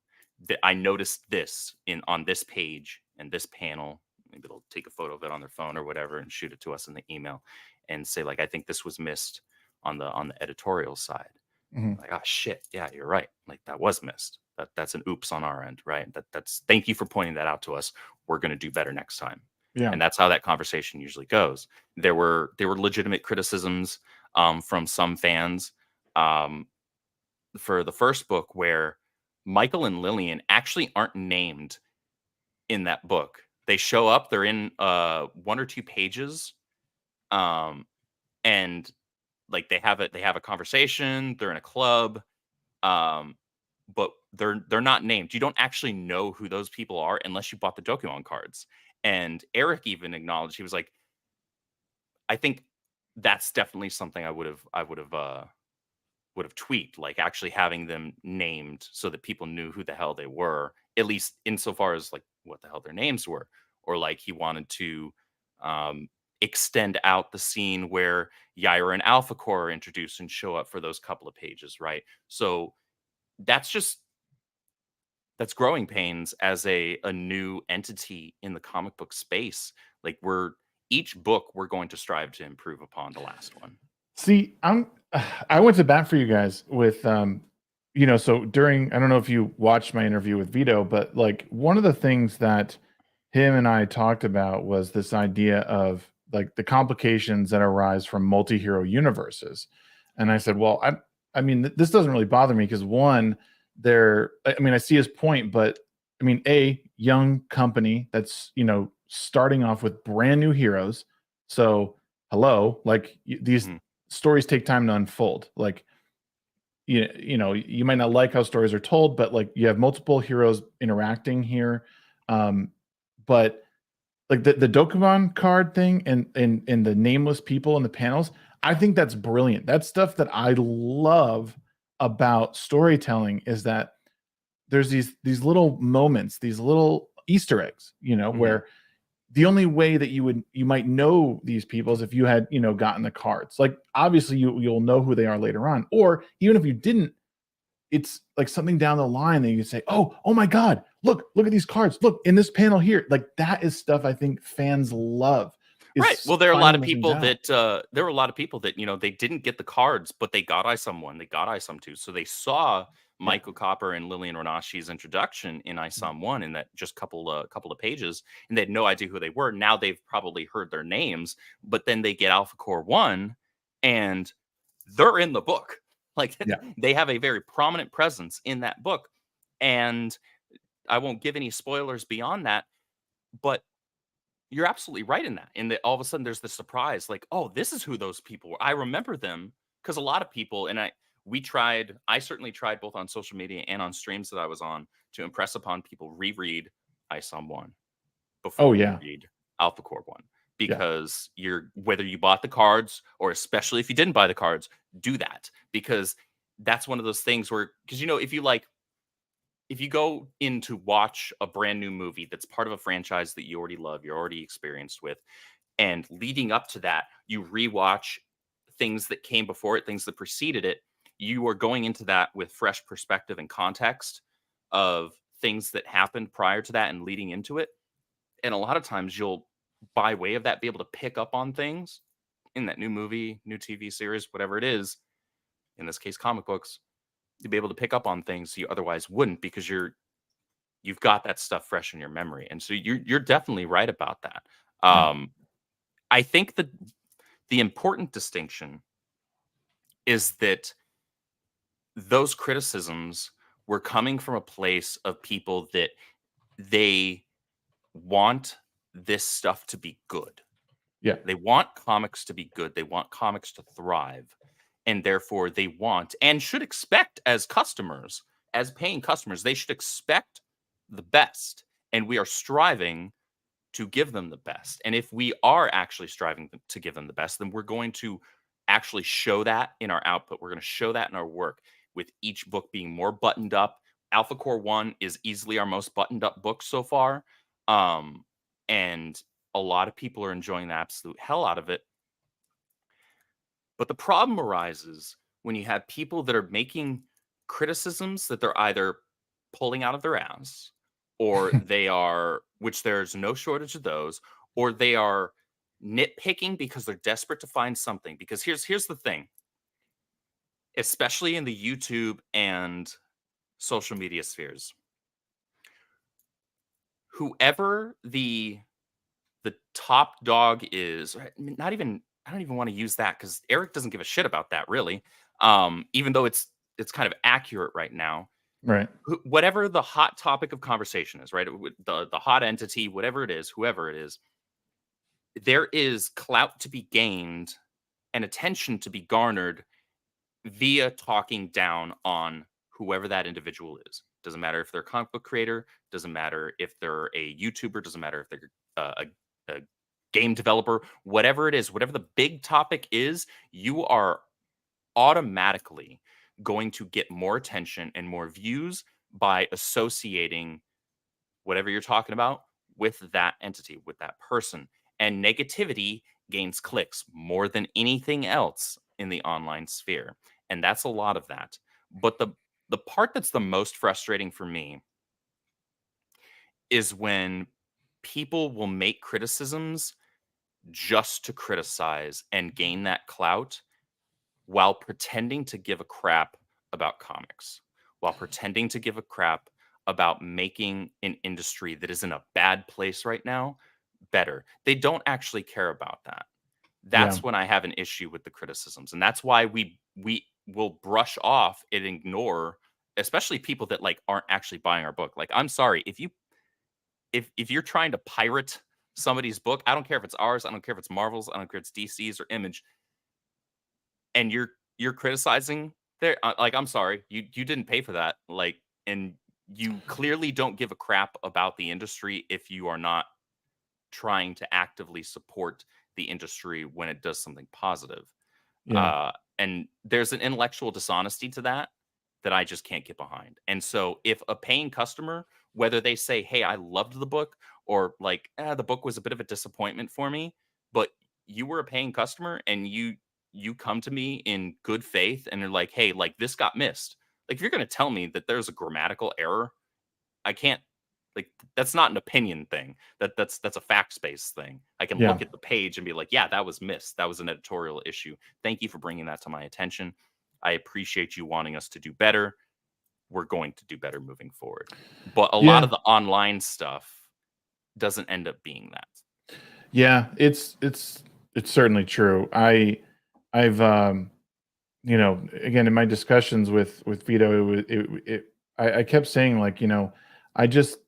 That I noticed this on this page and this panel." Maybe they'll take a photo of it on their phone or whatever and shoot it to us in the email and say, like, "I think this was missed on the editorial side." Like, "Oh shit, yeah, you're right. Like, that was missed. That's an oops on our end, right? That's thank you for pointing that out to us. We're going to do better next time." Yeah. And that's how that conversation usually goes. There were legitimate criticisms from some fans for the first book, where Michael and Lillian actually aren't named in that book. They show up, they're in 1 or 2 pages, and like they have a conversation, they're in a club, but they're not named. You don't actually know who those people are unless you bought the Dokimon cards. And Eric even acknowledged, he was like, "I think that's definitely something I would have tweaked, like actually having them named so that people knew who the hell they were, at least insofar as like what the hell their names were, or like he wanted to um, extend out the scene where Yaira and Alpha Core are introduced and show up for those couple of pages, right? So that's just that's growing pains as a new entity in the comic book space. Like each book we're going to strive to improve upon the last one. See, I went to bat for you guys with so during, I don't know if you watched my interview with Vito, but like one of the things that him and I talked about was this idea of like the complications that arise from multi-hero universes. And I said, well, I mean this doesn't really bother me because one, I mean I see his point, but I mean a young company that's, starting off with brand new heroes. So hello, like these Mhm. stories take time to unfold. Like you might not like how stories are told, but like you have multiple heroes interacting here. But like the Dokkan card thing and the nameless people in the panels, I think that's brilliant. That's stuff that I love about storytelling, is that there's these little moments, these little Easter eggs, Mhm. where the only way that you might know these people is if you had gotten the cards. Like obviously you'll know who they are later on, or even if you didn't, it's like something down the line that you can say, oh my God, look at these cards. Look in this panel here. Like that is stuff I think fans love, Right. is Well, there are a lot finding of those things people out. there were a lot of people that they didn't get the cards, but they got ISOM 1, they got ISOM 2. So they saw Yeah. Michael Copper and Lillian Renashi's introduction in ISOM 1 in that just couple of pages, and they had no idea who they were. Now they've probably heard their names, but then they get Alpha Core 1 and they're in the book. Like Yeah. they have a very prominent presence in that book. And I won't give any spoilers beyond that, but you're absolutely right in that. And that all of a sudden there's the surprise, like, oh, this is who those people were. I remember them because a lot of people, and I certainly tried both on social media and on streams that I was on to impress upon people reread ISOM 1 Oh before you yeah. read Alpha Core 1. Yeah. Because whether you bought the cards or especially if you didn't buy the cards, do that. Because that's one of those things where, because if you go in to watch a brand new movie that's part of a franchise that you already love, you're already experienced with, and leading up to that, you rewatch things that came before it, things that preceded it, you are going into that with fresh perspective and context of things that happened prior to that and leading into it. And a lot of times you'll, by way of that, be able to pick up on things in that new movie, new TV series, whatever it is, in this case, comic books, to be able to pick up on things you otherwise wouldn't because you've got that stuff fresh in your memory. And so you're definitely right about that. Yeah. I think that the important distinction is that those criticisms were coming from a place of people that they want this stuff to be good. Yeah. They want comics to be good. They want comics to thrive. And therefore, they want and should expect, as customers, as paying customers, they should expect the best. And we are striving to give them the best. And if we are actually striving to give them the best, then we're going to actually show that in our output. We're going to show that in our work, with each book being more buttoned up. Alpha Core 1 is easily our most buttoned up book so far. And a lot of people are enjoying the absolute hell out of it. But the problem arises when you have people that are making criticisms that they're either pulling out of their ass, or they are, which there's no shortage of those, or they are nitpicking because they're desperate to find something. Because here's the thing, especially in the YouTube and social media spheres, whoever the top dog is, or not even, I don't even want to use that because Eric doesn't give a shit about that really. Even though it's kind of accurate right now. Right. Whatever the hot topic of conversation is, right? The hot entity, whatever it is, whoever it is, there is clout to be gained and attention to be garnered via talking down on whoever that individual is. Doesn't matter if they're a comic book creator, doesn't matter if they're a YouTuber, doesn't matter if they're a game developer, whatever it is, whatever the big topic is, you are automatically going to get more attention and more views by associating whatever you're talking about with that entity, with that person. And negativity gains clicks more than anything else in the online sphere. And that's a lot of that. But the part that's the most frustrating for me is when people will make criticisms just to criticize and gain that clout while pretending to give a crap about comics, while pretending to give a crap about making an industry that is in a bad place right now better. They don't actually care about that. Yeah. That's when I have an issue with the criticisms. And that's why we will brush off and ignore especially people that like aren't actually buying our book. Like I'm sorry, if you're trying to pirate somebody's book, I don't care if it's ours, I don't care if it's Marvel's, I don't care if it's DC's or Image, and you're criticizing there, like I'm sorry, you didn't pay for that, like, and you clearly don't give a crap about the industry if you are not trying to actively support the industry when it does something positive. Yeah. Uh, and there's an intellectual dishonesty to that that I just can't get behind. And so if a paying customer, whether they say, "Hey, I loved the book," or like, "The book was a bit of a disappointment for me," but you were a paying customer and you come to me in good faith and you're like, "Hey, like this got missed." Like if you're going to tell me that there's a grammatical error, I can't like that's not an opinion thing. That's a facts-based thing. I can Yeah. look at the page and be like, "Yeah, that was missed. That was an editorial issue. Thank you for bringing that to my attention. I appreciate you wanting us to do better. We're going to do better moving forward." But a lot Yeah. of the online stuff doesn't end up being that. Yeah. It's certainly true. I've again in my discussions with Vito, I kept saying like, I just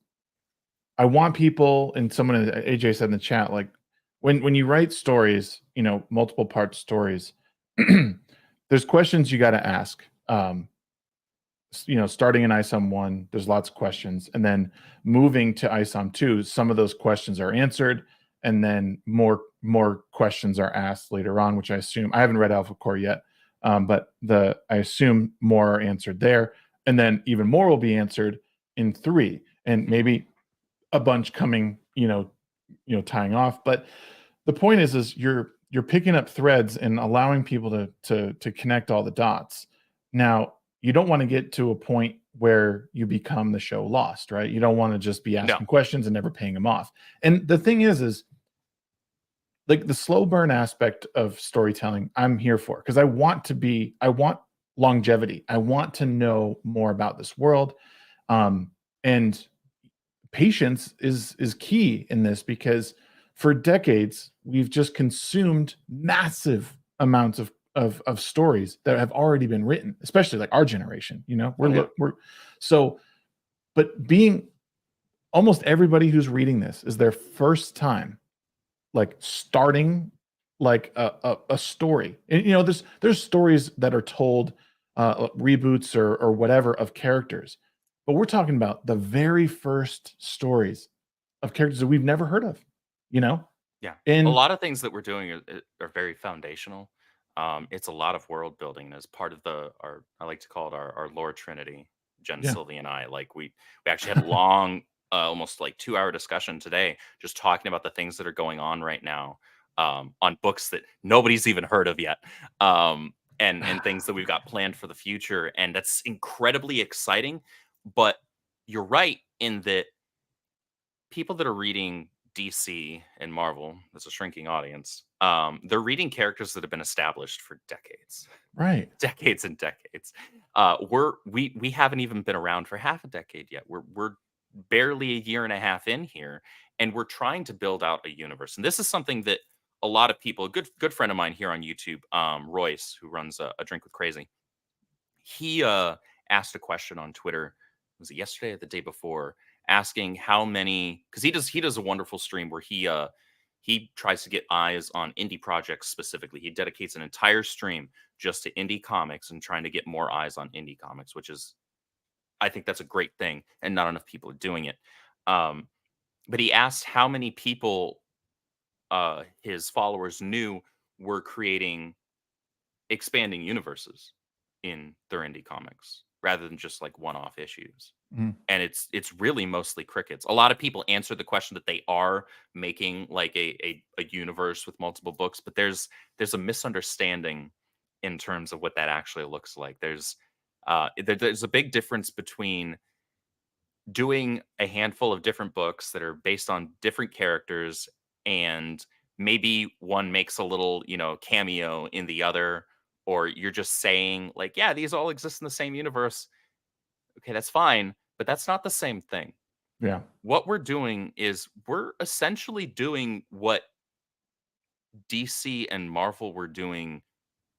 I want people, and someone AJ said in the chat, like when you write stories, multiple part stories, there's questions you got to ask. Starting in ISOM 1, there's lots of questions, and then moving to ISOM 2, some of those questions are answered, and then more questions are asked later on, which I haven't read Alpha Core yet, but I assume more are answered there, and then even more will be answered in 3, and maybe a bunch coming, tying off. But the point is you're picking up threads and allowing people to connect all the dots. Now, you don't want to get to a point where you become the show lost, right? You don't want to just be No. asking questions and never paying them off. And the thing is like the slow burn aspect of storytelling, I'm here for, because I want longevity. I want to know more about this world. And patience is key in this, because for decades we've just consumed massive amounts of stories that have already been written, especially like our generation. Oh, yeah. We're so, but being almost everybody who's reading this is their first time like starting like a story. And there's stories that are told, reboots or whatever, of characters, but we're talking about the very first stories of characters that we've never heard of, you know Yeah. A and lot of things that we're doing are very foundational. It's a lot of world building as part of our I like to call it our lore trinity. Jen, yeah. Sylvie, and I, like we actually had a long, almost like 2 hour discussion today, just talking about the things that are going on right now, on books that nobody's even heard of yet, and things that we've got planned for the future, and that's incredibly exciting. But you're right in that people that are reading DC and Marvel, that's a shrinking audience. They're reading characters that have been established for decades, Right. decades and decades. We haven't even been around for half a decade yet. We're barely a year and a half in here, and we're trying to build out a universe. And this is something that a lot of people, a good friend of mine here on YouTube, Royce, who runs a Drink with Crazy, he asked a question on Twitter. Was it yesterday or the day before? Asking how many, because he does a wonderful stream where he tries to get eyes on indie projects specifically. He dedicates an entire stream just to indie comics and trying to get more eyes on indie comics, which is, I think that's a great thing, and not enough people are doing it. Um, but he asked how many people his followers knew were creating expanding universes in their indie comics. rather than just like one-off issues. Mhm. And it's really mostly crickets. A lot of people answer the question that they are making like a universe with multiple books, but there's a misunderstanding in terms of what that actually looks like. There's a big difference between doing a handful of different books that are based on different characters, and maybe one makes a little, cameo in the other, or you're just saying like, yeah, these all exist in the same universe. Okay, that's fine, but that's not the same thing. Yeah. What we're doing is we're essentially doing what DC and Marvel were doing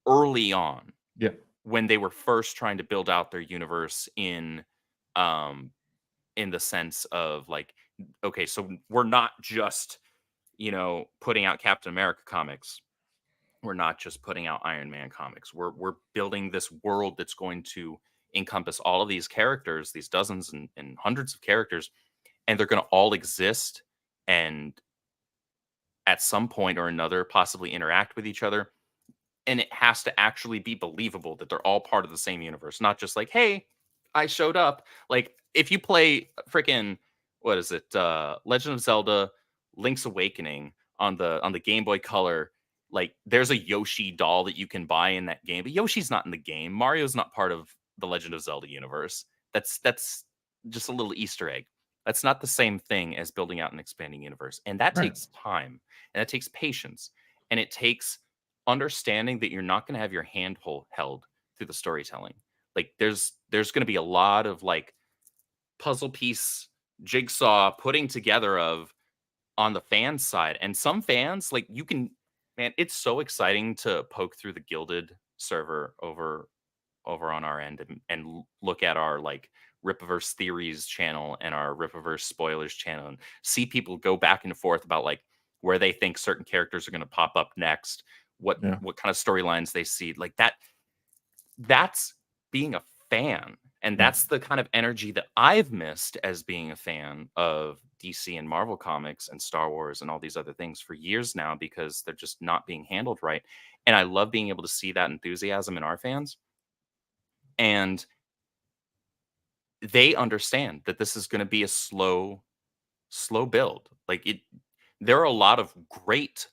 early on Yeah. when they were first trying to build out their universe um in the sense of like, okay, so we're not just, putting out Captain America comics. We're not just putting out Iron Man comics. We're building this world that's going to encompass all of these characters, these dozens and hundreds of characters, and they're going to all exist and at some point or another possibly interact with each other. And it has to actually be believable that they're all part of the same universe, not just like, hey, I showed up. Like if you play freaking, what is it, Legend of Zelda Link's Awakening on the Game Boy Color, like there's a Yoshi doll that you can buy in that game, but Yoshi's not in the game. Mario's not part of the Legend of Zelda universe. That's just a little Easter egg. That's not the same thing as building out an expanding universe. And that Right. takes time, and it takes patience, and it takes understanding that you're not going to have your hand held through the storytelling. Like there's going to be a lot of like puzzle piece jigsaw putting together of on the fan side. And some fans, like you can, man, it's so exciting to poke through the Gilded server over on our end and look at our like Ripiverse theories channel and our Ripiverse spoilers channel and see people go back and forth about like where they think certain characters are going to pop up next, Yeah. what kind of storylines they see. Like that's being a fan. And Yeah. that's the kind of energy that I've missed as being a fan of DC and Marvel comics and Star Wars and all these other things for years now, because they're just not being handled right. And I love being able to see that enthusiasm in our fans. And they understand that this is going to be a slow build. Like there are a lot of great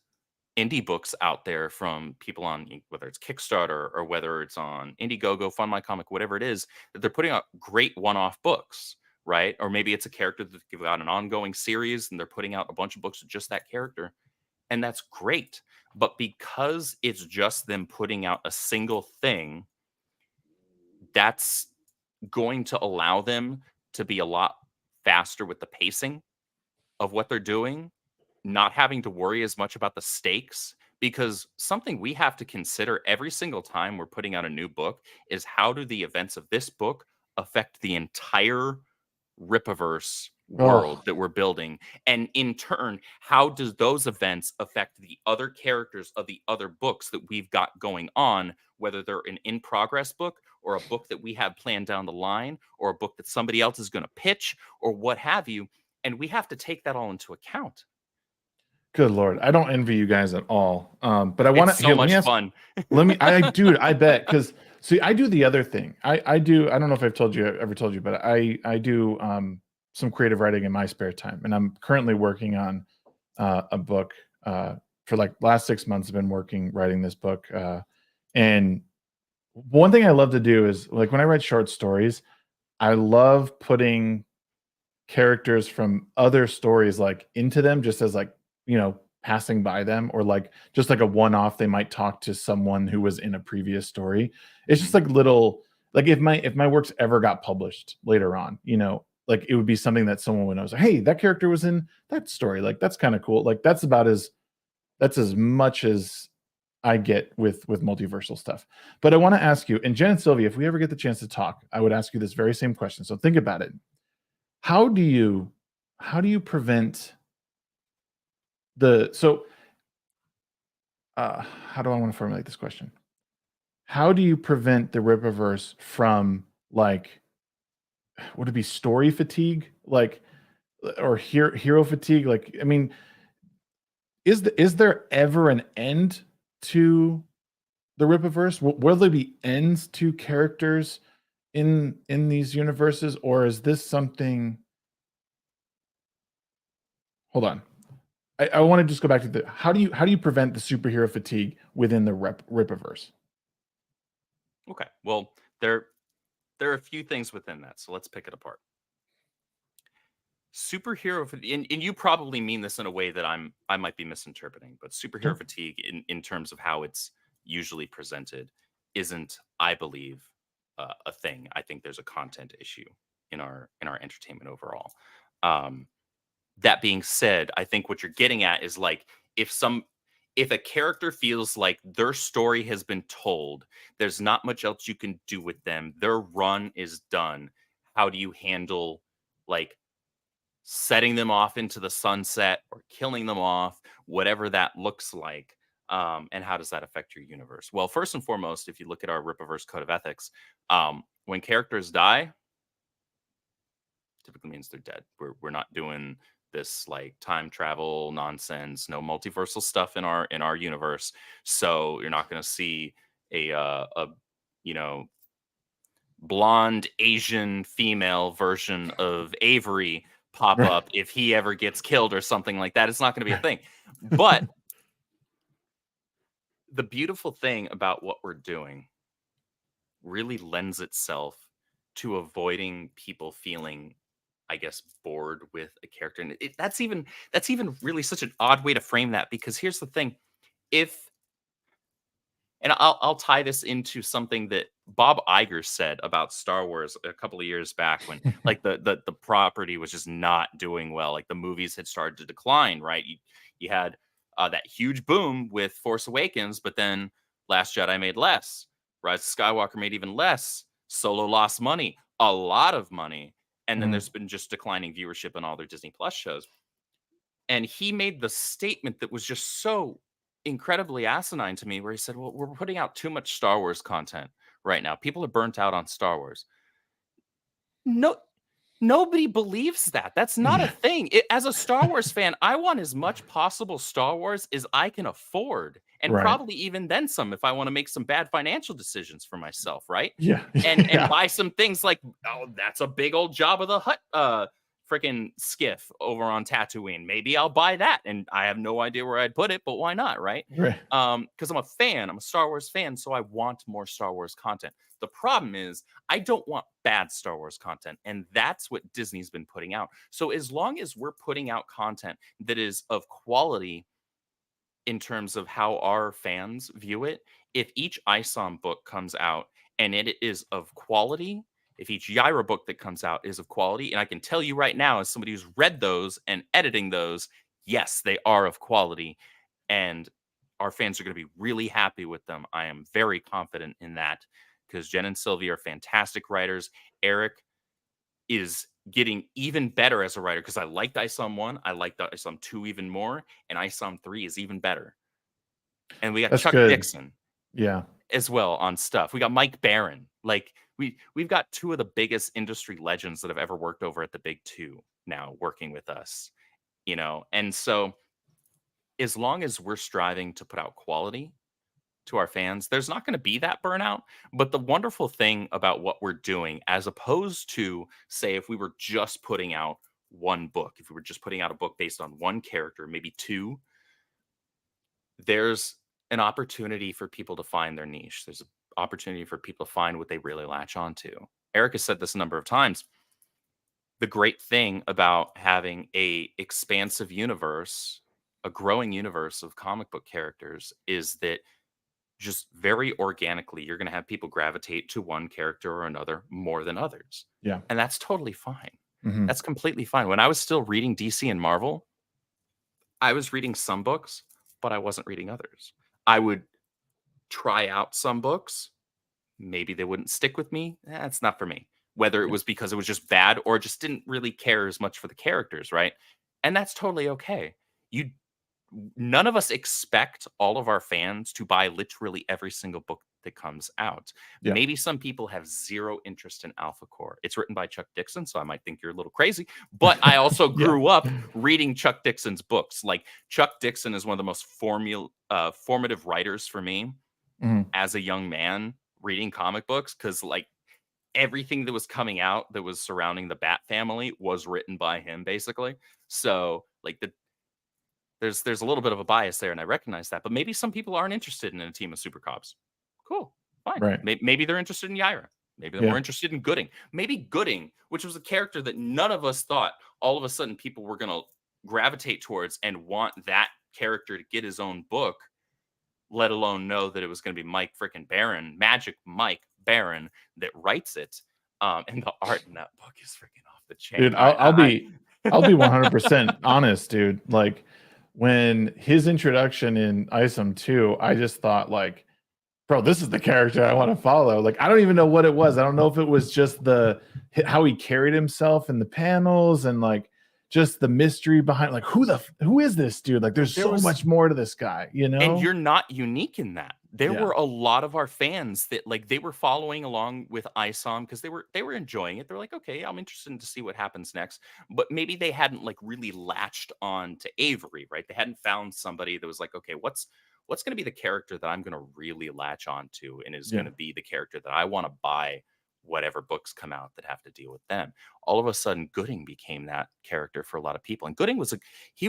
indie books out there from people on whether it's Kickstarter or whether it's on Indiegogo, Fund My Comic, whatever it is, that they're putting out great one-off books, right? Or maybe it's a character that they've got an ongoing series and they're putting out a bunch of books with just that character. And that's great. But because it's just them putting out a single thing, that's going to allow them to be a lot faster with the pacing of what they're doing, not having to worry as much about the stakes. Because something we have to consider every single time we're putting out a new book is how do the events of this book affect the entire Ripiverse Oh, world that we're building? And in turn, how does those events affect the other characters of the other books that we've got going on, whether they're an in progress book or a book that we have planned down the line or a book that somebody else is going to pitch or what have you? And we have to take that all into account. good Lord. I don't envy you guys at all. But I want It's to so here. Let me much ask. fun. Dude, I bet. Because see, I do the other thing. I do. I don't know if I've ever told you, but I do some creative writing in my spare time, and I'm currently working on a book. For like last 6 months, I've been writing this book. And one thing I love to do is like when I write short stories, I love putting characters from other stories like into them just as like, passing by them, or like just like a one-off. They might talk to someone who was in a previous story. It's just Mhm. like little, like if my works ever got published later on, like it would be something that someone would know. Like, hey, that character was in that story. Like that's kind of cool. Like that's as much as I get with multiversal stuff. But I want to ask you, and Jen and Sylvia, if we ever get the chance to talk, I would ask you this very same question. So think about it. How do you prevent the so how do I want to formulate this question? How do you prevent the Rippaverse from like would it be story fatigue? Like or hero fatigue? Like, I mean, is there ever an end to the Rippaverse? Will there be ends to characters in these universes, or is this something? Hold on. I want to just go back to the how do you prevent the superhero fatigue within the Rippaverse? Okay. Well, there are a few things within that, so let's pick it apart. Superhero fatigue, and you probably mean this in a way that I might be misinterpreting, but superhero Sure. fatigue in terms of how it's usually presented isn't, I believe, a thing. I think there's a content issue in our entertainment overall. Um, that being said, I think what you're getting at is like if a character feels like their story has been told, there's not much else you can do with them. Their run is done. How do you handle like setting them off into the sunset or killing them off, whatever that looks like? And how does that affect your universe? Well, first and foremost, if you look at our Rippaverse code of ethics, when characters die, typically means they're dead. We're not doing this like time travel nonsense, no multiversal stuff in our universe. So you're not going to see a you know blonde Asian female version of Avery pop Right. up if he ever gets killed or something like that. It's not going to be a thing. But the beautiful thing about what we're doing really lends itself to avoiding people feeling, I guess, bored with a character. And that's even really such an odd way to frame that, because here's the thing. If and I'll tie this into something that Bob Iger said about Star Wars a couple of years back when like the property was just not doing well. Like the movies had started to decline, right? You had that huge boom with Force Awakens, but then Last Jedi made less. Rise of Skywalker made even less. Solo lost money, a lot of money. And then Mhm. there's been just declining viewership in all their Disney Plus shows. And he made the statement that was just so incredibly asinine to me, where he said, "Well, we're putting out too much Star Wars content right now. People are burnt out on Star Wars." No, nobody believes that. That's not a Yeah. thing. As a Star Wars fan, I want as much possible Star Wars as I can afford, and Right. probably even then some if I want to make some bad financial decisions for myself, right? Yeah. And Yeah. buy some things like, oh, that's a big old Jabba the Hutt freaking skiff over on Tatooine. Maybe I'll buy that, and I have no idea where I'd put it, but why not, right? Right. Because I'm a fan, I'm a Star Wars fan, so I want more Star Wars content. The problem is I don't want bad Star Wars content, and that's what Disney's been putting out. So as long as we're putting out content that is of quality in terms of how our fans view it, if each ISOM book comes out and it is of quality, if each Yaira book that comes out is of quality, and I can tell you right now, as somebody who's read those and editing those, yes, they are of quality, and our fans are going to be really happy with them. I am very confident in that, because Jen and Sylvie are fantastic writers. Eric is getting even better as a writer, because I liked ISOM 1, I liked ISOM 2 even more, and ISOM 3 is even better. And we got That's Chuck good. Dixon Yeah. as well on stuff. We got Mike Barron. Like we've got two of the biggest industry legends that have ever worked over at the Big Two now working with us, you know. And so as long as we're striving to put out quality to our fans, there's not going to be that burnout. But the wonderful thing about what we're doing, as opposed to, say, if we were just putting out one book, if we were just putting out a book based on one character, maybe two, there's an opportunity for people to find their niche. There's an opportunity for people to find what they really latch onto. Eric has said this a number of times. The great thing about having a expansive universe, a growing universe of comic book characters, is that just very organically, you're going to have people gravitate to one character or another more than others. Yeah. And that's totally fine. Mhm. That's completely fine. When I was still reading DC and Marvel, I was reading some books, but I wasn't reading others. I would try out some books. Maybe they wouldn't stick with me. That's not for me. Whether it Yeah. was because it was just bad or just didn't really care as much for the characters, right? And that's totally okay. You None of us expect all of our fans to buy literally every single book that comes out. Yeah. Maybe some people have zero interest in Alpha Core. It's written by Chuck Dixon, so I might think you're a little crazy. But I also Yeah. grew up reading Chuck Dixon's books. Like Chuck Dixon is one of the most formative writers for me Mhm. as a young man reading comic books, because like everything that was coming out that was surrounding the Bat family was written by him, basically. So like there's a little bit of a bias there, and I recognize that. But maybe some people aren't interested in a team of super cops. Cool, fine. Right. Maybe they're interested in Yaira. Maybe they're Yeah. more interested in Gooding. Maybe Gooding, which was a character that none of us thought all of a sudden people were going to gravitate towards and want that character to get his own book, let alone know that it was going to be Mike freaking Barron, Magic Mike Barron, that writes it. And the art in that book is freaking off the chain. Dude, I'll be 100% honest, dude. Like when his introduction in ISOM 2, I just thought like, bro, this is the character I want to follow. Like, I don't even know what it was. I don't know if it was just how he carried himself in the panels and like just the mystery behind like who is this dude? Like there's so much more to this guy, you know? And you're not unique in that. There were a lot of our fans that like they were following along with ISOM because they were enjoying it. They're like, okay, I'm interested to see what happens next. But maybe they hadn't like really latched on to Avery, right? They hadn't found somebody that was like, okay, what's going to be the character that I'm going to really latch on to and is going to be the character that I want to buy whatever books come out that have to deal with them. All of a sudden, Gooding became that character for a lot of people. And Gooding was he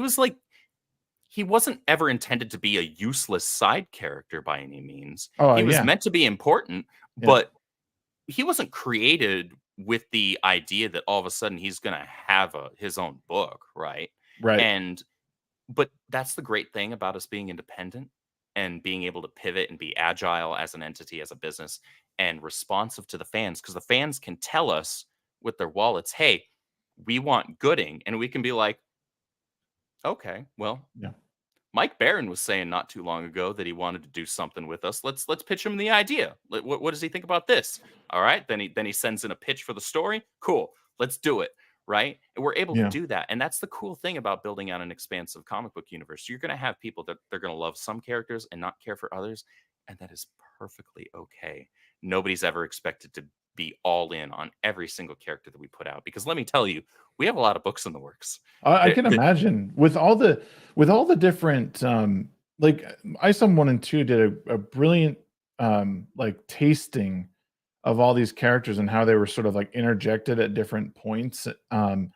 wasn't ever intended to be a useless side character by any means. He was meant to be important, but he wasn't created with the idea that all of a sudden he's going to have his own book, right? Right. But that's the great thing about us being independent and being able to pivot and be agile as an entity, as a business, and responsive to the fans, because the fans can tell us with their wallets, hey, we want Gooding, and we can be like, okay, well, Mike Barron was saying not too long ago that he wanted to do something with us. Let's pitch him the idea. What does he think about this? All right, then he sends in a pitch for the story. Cool, let's do it. Right, and we're able to do that, and that's the cool thing about building out an expansive comic book universe. You're going to have people that they're going to love some characters and not care for others, and that is perfectly okay. Nobody's ever expected to be all in on every single character that we put out, because let me tell you, we have a lot of books in the works. I can imagine with all the different like ISOM 1 and 2 did a brilliant like tasting of all these characters and how they were sort of like interjected at different points. And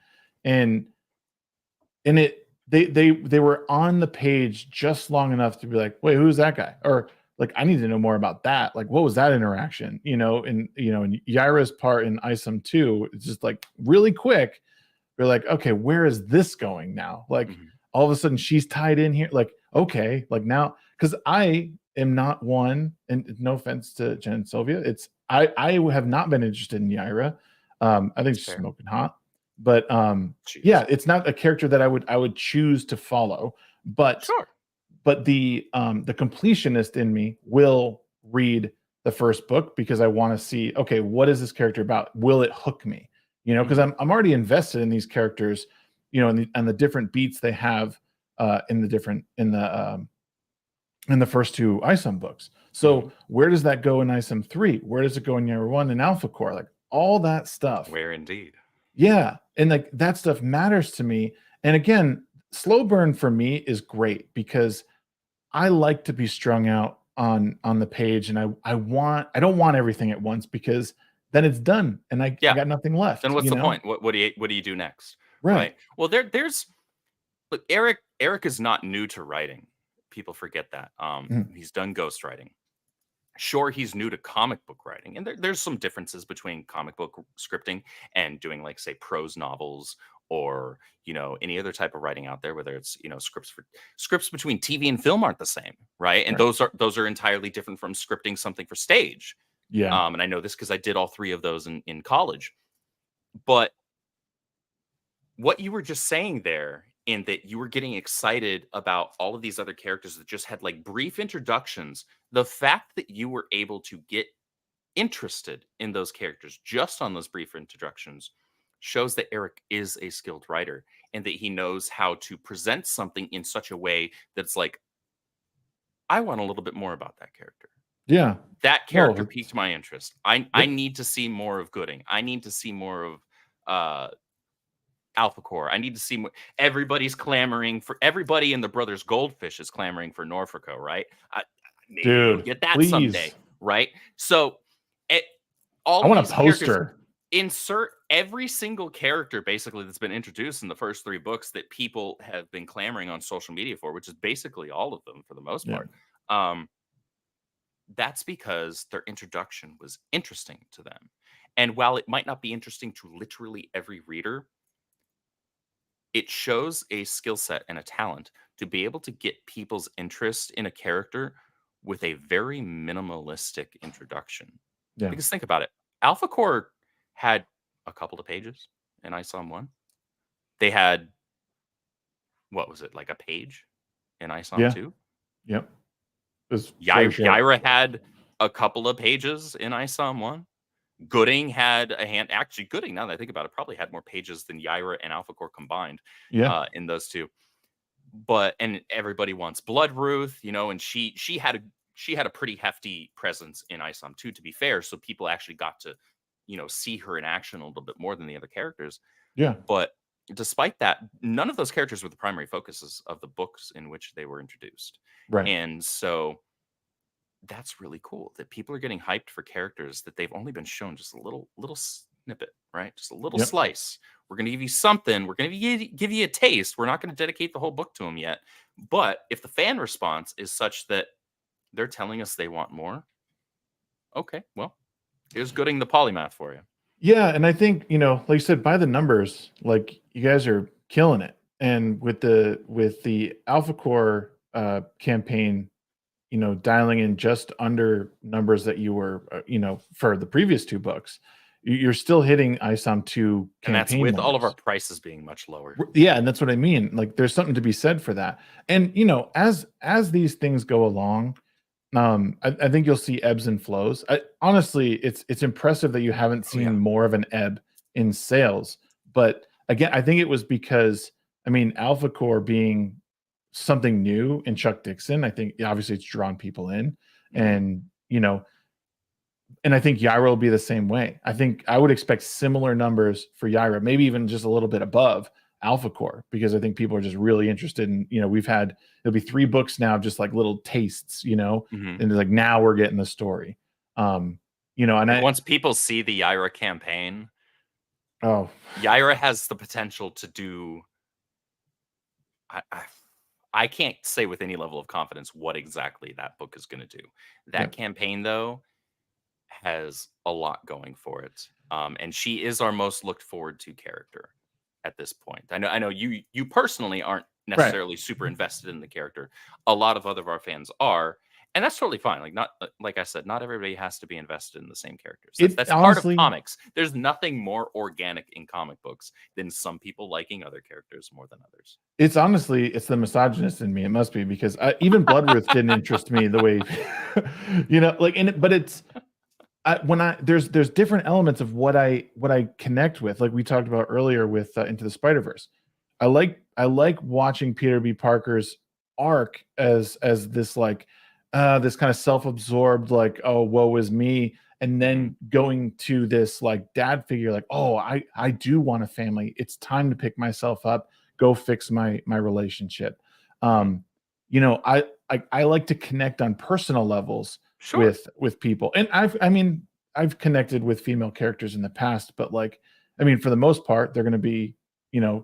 they were on the page just long enough to be like, wait, who's that guy? Or like, I need to know more about that. Like, what was that interaction? You know, and in Yaira's part in ISOM 2, it's just like really quick. You're like, okay, where is this going now? Like all of a sudden she's tied in here. Like, okay, like now, because I am not one, and no offense to Jen and Sylvia, I have not been interested in Yaira. I think she's smoking hot, but yeah, it's not a character that I would choose to follow. But but the completionist in me will read the first book because I want to see, okay, what is this character about? Will it hook me? You know, because I'm already invested in these characters, you know, and the different beats they have in the first two ISOM books. So where does that go in ISOM 3? Where does it go in Yaira 1 and Alpha Core? Like all that stuff. Where indeed. Yeah. And like that stuff matters to me. And again, slow burn for me is great because I like to be strung out on the page, and I don't want everything at once because then it's done and I got nothing left. Then what's the point? What do you do next? Right. Well, there's look, Eric is not new to writing. People forget that. He's done ghostwriting. Sure, he's new to comic book writing, and there's some differences between comic book scripting and doing, like, say, prose novels or, you know, any other type of writing out there, whether it's, you know, scripts between TV and film aren't the same, right? And those are entirely different from scripting something for stage. Yeah. And I know this because I did all three of those in college. But what you were just saying there, in that you were getting excited about all of these other characters that just had like brief introductions, the fact that you were able to get interested in those characters just on those brief introductions shows that Eric is a skilled writer and that he knows how to present something in such a way that's like, I want a little bit more about that character. Yeah. That character piqued my interest. I need to see more of Gooding. I need to see more of Alpha Core. I need to see more. Everybody's clamoring for, everybody in the Brothers Goldfish is clamoring for Norfolko, right? Maybe we'll get that someday, right? So all I of want a these characters, poster. insert every single character basically that's been introduced in the first 3 books that people have been clamoring on social media for, which is basically all of them for the most Yeah. part. That's because their introduction was interesting to them. And while it might not be interesting to literally every reader, it shows a skill set and a talent to be able to get people's interest in a character with a very minimalistic introduction. Yeah. Because think about it, Alpha Core had a couple of pages in ISOM 1. They had, what was it, like a page in ISOM Yeah. 2? Yep. It was very short. Yaira had a couple of pages in ISOM 1. Gooding had a hand. Actually, Gooding, now that I think about it, probably had more pages than Yaira and Alpha Core combined Yeah. in those two. But and everybody wants Blood Ruth, and she had a pretty hefty presence in ISOM 2, to be fair. So people actually got to, see her in action a little bit more than the other characters. Yeah. But despite that, none of those characters were the primary focuses of the books in which they were introduced. Right. And so that's really cool that people are getting hyped for characters that they've only been shown just a little snippet, right? Just a little Yep. slice. We're going to give you something. We're going to give you a taste. We're not going to dedicate the whole book to them yet. But if the fan response is such that they're telling us they want more, okay, well, here's Gooding the polymath for you. Yeah, and I think, like you said, by the numbers, like you guys are killing it. And with the Alpha Core campaign, dialing in just under numbers that you were, for the previous 2 books, you're still hitting ISOM 2 campaign And that's with numbers. all of our prices being much lower. Yeah, and that's what I mean. Like there's something to be said for that. And as these things go along, I think you'll see ebbs and flows. Honestly, it's impressive that you haven't seen more of an ebb in sales. But again, I think it was because, Alpha Core being something new in Chuck Dixon, I think obviously it's drawn people in. And, and I think Yaira will be the same way. I think I would expect similar numbers for Yaira, maybe even just a little bit above Alpha Core, because I think people are just really interested in, it'll be 3 books now, just like little tastes, and like now we're getting the story. And once people see the Yaira campaign, Yaira has the potential to do. I can't say with any level of confidence what exactly that book is going to do. That campaign, though, has a lot going for it. And she is our most looked forward to character at this point. I know you personally aren't necessarily super invested in the character. A lot of other of our fans are, and that's totally fine. Like I said, not everybody has to be invested in the same characters. That's honestly part of comics. There's nothing more organic in comic books than some people liking other characters more than others. It's the misogynist in me. It must be, because even Blood Ruth didn't interest me the way, but it's. There's different elements of what I connect with, like we talked about earlier with Into the Spider-Verse. I like watching Peter B. Parker's arc as this like this kind of self-absorbed, like, oh, woe is me, and then going to this like dad figure, like, oh, I do want a family. It's time to pick myself up, go fix my relationship. I like to connect on personal levels. Sure. With people. And I've connected with female characters in the past, but for the most part, they're going to be,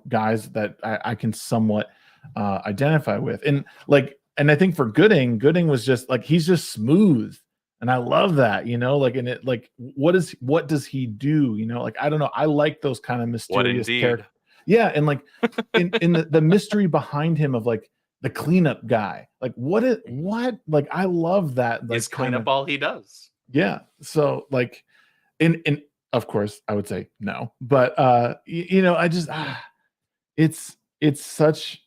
guys that I can somewhat identify with. And I think for Gooding was just like, he's just smooth. And I love that, what does he do? I don't know. I like those kind of mysterious characters. Yeah. And in the mystery behind him of like, the cleanup guy, like what, I love that. Is cleanup all he does? Yeah. So and of course I would say no, but I just, it's such,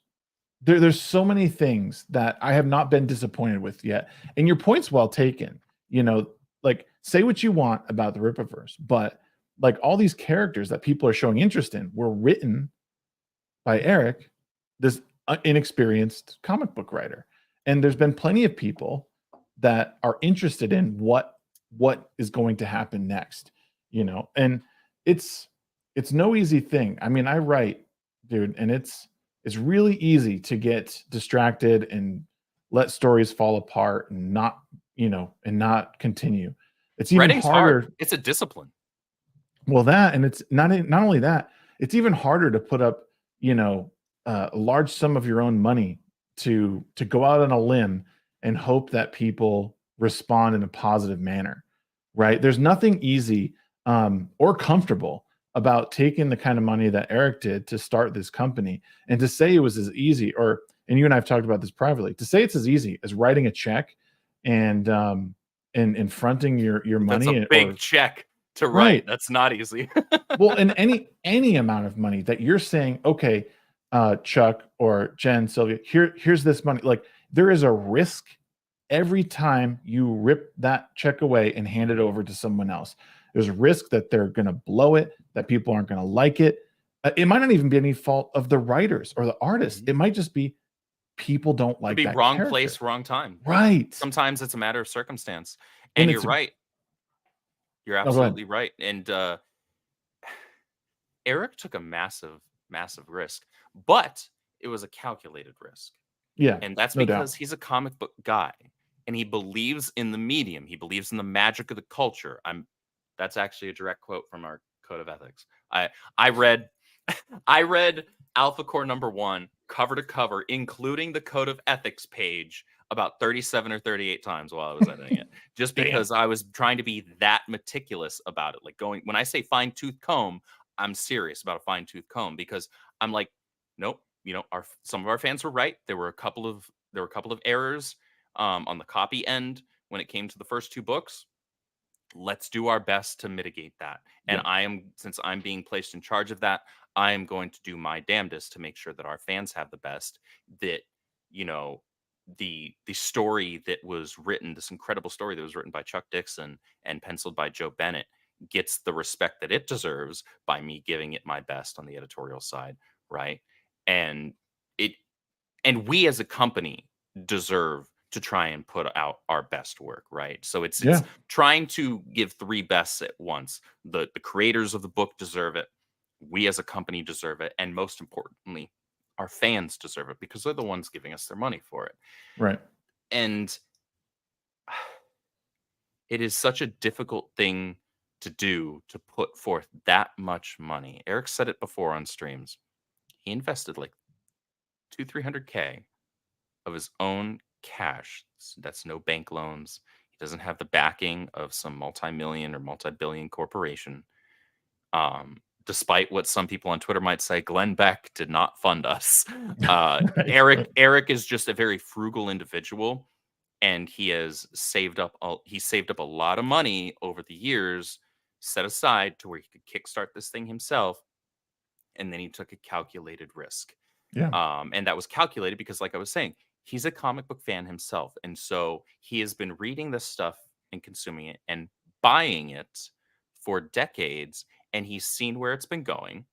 there's so many things that I have not been disappointed with yet. And your point's well taken, say what you want about the Rippaverse, but all these characters that people are showing interest in were written by Eric, this inexperienced comic book writer. And there's been plenty of people that are interested in what is going to happen next, and it's no easy thing. I write, dude, and it's really easy to get distracted and let stories fall apart and not continue. It's even Writing's hard. harder. It's a discipline. Well, that, and it's not only that, it's even harder to put up, a large sum of your own money to go out on a limb and hope that people respond in a positive manner, right? There's nothing easy or comfortable about taking the kind of money that Eric did to start this company and to say it was as easy, and you and I have talked about this privately, to say it's as easy as writing a check and and fronting your That's money, a big or check to write. right. That's not easy. Well, and any amount of money that you're saying, okay, Chuck or Jen, Sylvia, here's this money. Like, there is a risk every time you rip that check away and hand it over to someone else. There's a risk that they're going to blow it, that people aren't going to like it. It might not even be any fault of the writers or the artists. It might just be people don't Could like be that wrong character. place, wrong time. Right. Sometimes it's a matter of circumstance. And And you're it's right. You're Oh, go ahead. absolutely right. And Eric took a massive, massive risk, but it was a calculated risk. Yeah, And that's no because doubt. he's a comic book guy and he believes in the medium. He believes in the magic of the culture. That's actually a direct quote from our code of ethics. I read I read Alpha Core #1 cover to cover, including the code of ethics page, about 37 or 38 times while I was editing it, just Damn. because I was trying to be that meticulous about it. Like, when I say fine tooth comb, I'm serious about a fine tooth comb, because I'm like, nope, some of our fans were right. There were a couple of errors on the copy end when it came to the first two books. Let's do our best to mitigate that. And Yeah. since I'm being placed in charge of that, I am going to do my damnedest to make sure that our fans have the best, that, the story that was written, this incredible story that was written by Chuck Dixon and penciled by Joe Bennett, gets the respect that it deserves by me giving it my best on the editorial side, right? And it and we as a company deserve to try and put out our best work, right? So it's Yeah. trying to give three bests at once. The creators of the book deserve it. We as a company deserve it, and most importantly, our fans deserve it, because they're the ones giving us their money for it. Right. And it is such a difficult thing to do, to put forth that much money. Eric said it before on streams. He invested like 300K of his own cash. That's no bank loans. He doesn't have the backing of some multi-million or multi-billion corporation. Despite what some people on Twitter might say, Glenn Beck did not fund us. Right. Eric is just a very frugal individual, and he saved up a lot of money over the years, set aside to where he could kickstart this thing himself, and then he took a calculated risk. Yeah. And that was calculated because, like I was saying, he's a comic book fan himself. And so he has been reading this stuff and consuming it and buying it for decades. And he's seen where it's been going.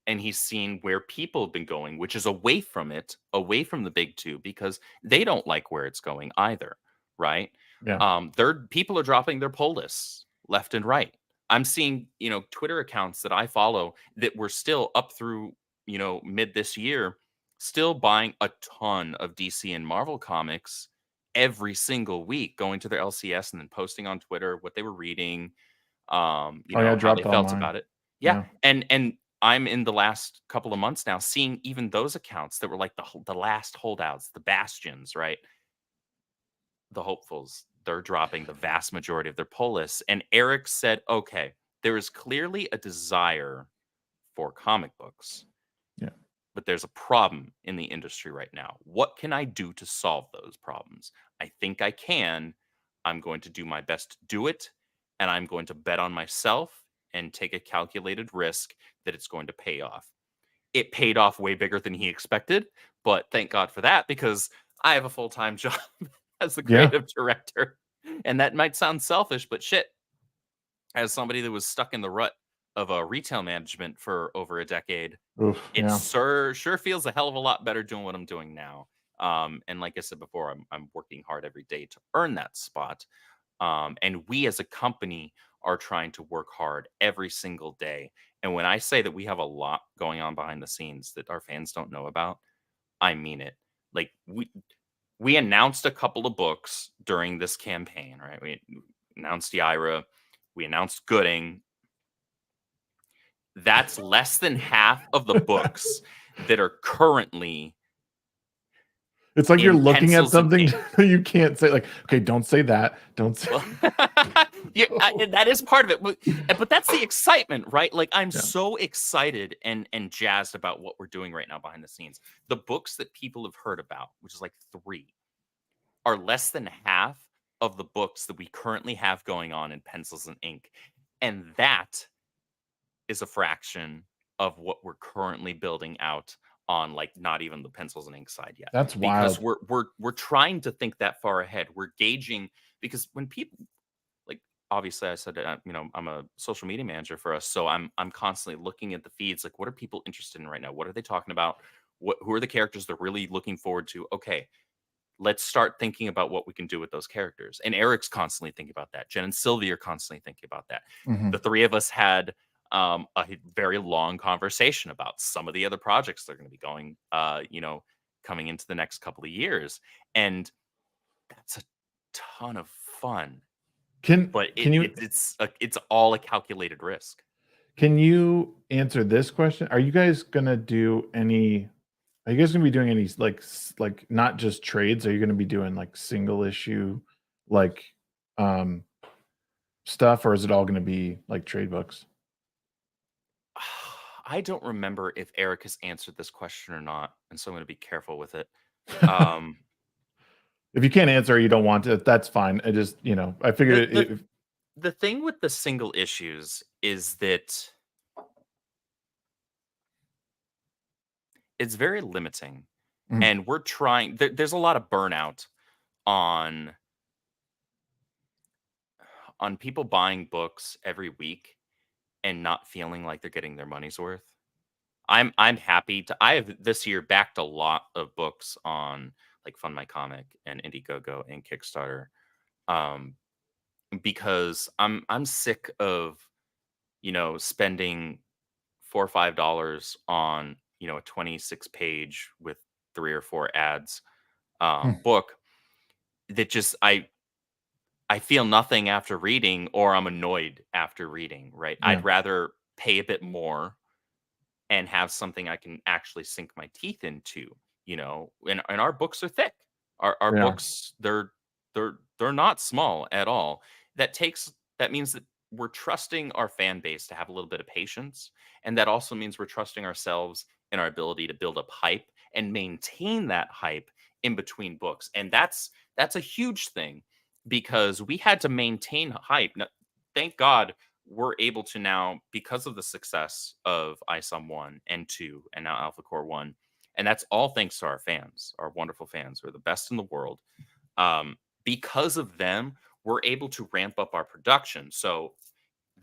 And he's seen where people have been going, which is away from it, away from the big two, because they don't like where it's going either. Right. Yeah. People are dropping their poll lists left and right. I'm seeing, Twitter accounts that I follow that were still up through, mid this year, still buying a ton of DC and Marvel comics every single week, going to their LCS and then posting on Twitter what they were reading, Oh yeah, I how they dropped all felt mine. about it. Yeah. Yeah. And I'm in the last couple of months now seeing even those accounts that were like the last holdouts, the bastions, right? The hopefuls, they're dropping the vast majority of their poll lists. And Eric said, okay, there is clearly a desire for comic books, Yeah. but there's a problem in the industry right now. What can I do to solve those problems? I think I can. I'm going to do my best to do it. And I'm going to bet on myself and take a calculated risk that it's going to pay off. It paid off way bigger than he expected, but thank God for that, because I have a full-time job as the Yeah. creative director. And that might sound selfish, but shit, as somebody that was stuck in the rut of retail management for over a decade, Oof. it Yeah. sure feels a hell of a lot better doing what I'm doing now. And like I said before, I'm working hard every day to earn that spot. And we as a company are trying to work hard every single day. And when I say that we have a lot going on behind the scenes that our fans don't know about, I mean it. Like, we announced a couple of books during this campaign, right? announced Yaira, we announced Gooding. That's less than half of the books that are currently It's like you're in looking at pencils and something ink. you can't say, like, okay, don't say that. Don't say. Well, yeah, that is part of it, but that's the excitement, right? Like I'm Yeah. so excited and jazzed about what we're doing right now behind the scenes. The books that people have heard about, which is like 3, are less than half of the books that we currently have going on in pencils and ink, and that is a fraction of what we're currently building out on, like, not even the pencils and ink side yet, That's because wild. we're trying to think that far ahead. We're gauging, because when people, like, obviously I said that, I'm a social media manager for us, so I'm constantly looking at the feeds, like, what are people interested in right now? What are they talking about? Who are the characters they're really looking forward to? Okay, let's start thinking about what we can do with those characters. And Eric's constantly thinking about that. Jen and Sylvie are constantly thinking about that. Mhm. The 3 of us had a very long conversation about some of the other projects they're going to be going, coming into the next couple of years. And that's a ton of fun. But Can you it's all a calculated risk. can you answer this question? Are you guys gonna do any? Are you guys gonna be doing any like not just trades? Are you gonna be doing like single issue, like um stuff, or is it all gonna be like trade books? I don't remember if Eric has answered this question or not, and so I'm going to be careful with it. Um, If you can't answer, or you don't want to. That's fine. I just I figured the the it. the thing with the single issues is that it's very limiting, Mhm. and we're trying. There's a lot of burnout on people buying books every week and not feeling like they're getting their money's worth. I'm happy to. I have this year backed a lot of books on, like, Fund My Comic and Indiegogo and Kickstarter, um, because I'm sick of spending $4 or $5 on a 26-page with 3 or 4 ads Hmm. book that just I feel nothing after reading, or I'm annoyed after reading, right? Yeah. I'd rather pay a bit more and have something I can actually sink my teeth into, and our books are thick. Our They are. books, they're not small at all. That means that we're trusting our fan base to have a little bit of patience, and that also means we're trusting ourselves in our ability to build up hype and maintain that hype in between books. And that's a huge thing, because we had to maintain hype. Now, thank God we're able to now, because of the success of ISOM 1 and 2 and now Alpha Core 1. And that's all thanks to our fans, our wonderful fans who are the best in the world. Because of them, we're able to ramp up our production. So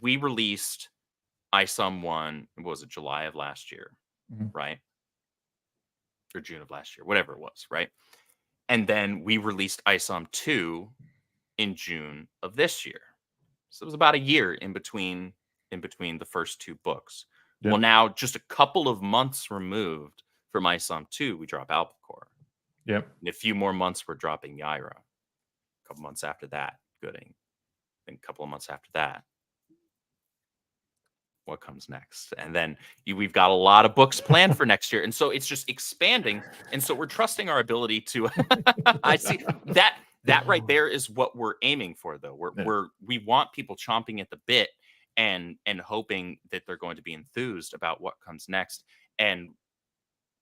we released ISOM 1, what was it, July of last year, Mhm. right? Or June of last year, whatever it was, right? And then we released ISOM 2 in June of this year. So it was about a year in between the first 2 books. Well, Yep. now just a couple of months removed from ISOM 2, we drop Alpacor. Yep. In a few more months, we're dropping Yaira. A couple months after that, Gooding. And a couple of months after that, what comes next? And then we've got a lot of books planned for next year. And so it's just expanding. And so we're trusting our ability to I see that right there is what we're aiming for, though. Yeah. We want people chomping at the bit and hoping that they're going to be enthused about what comes next. And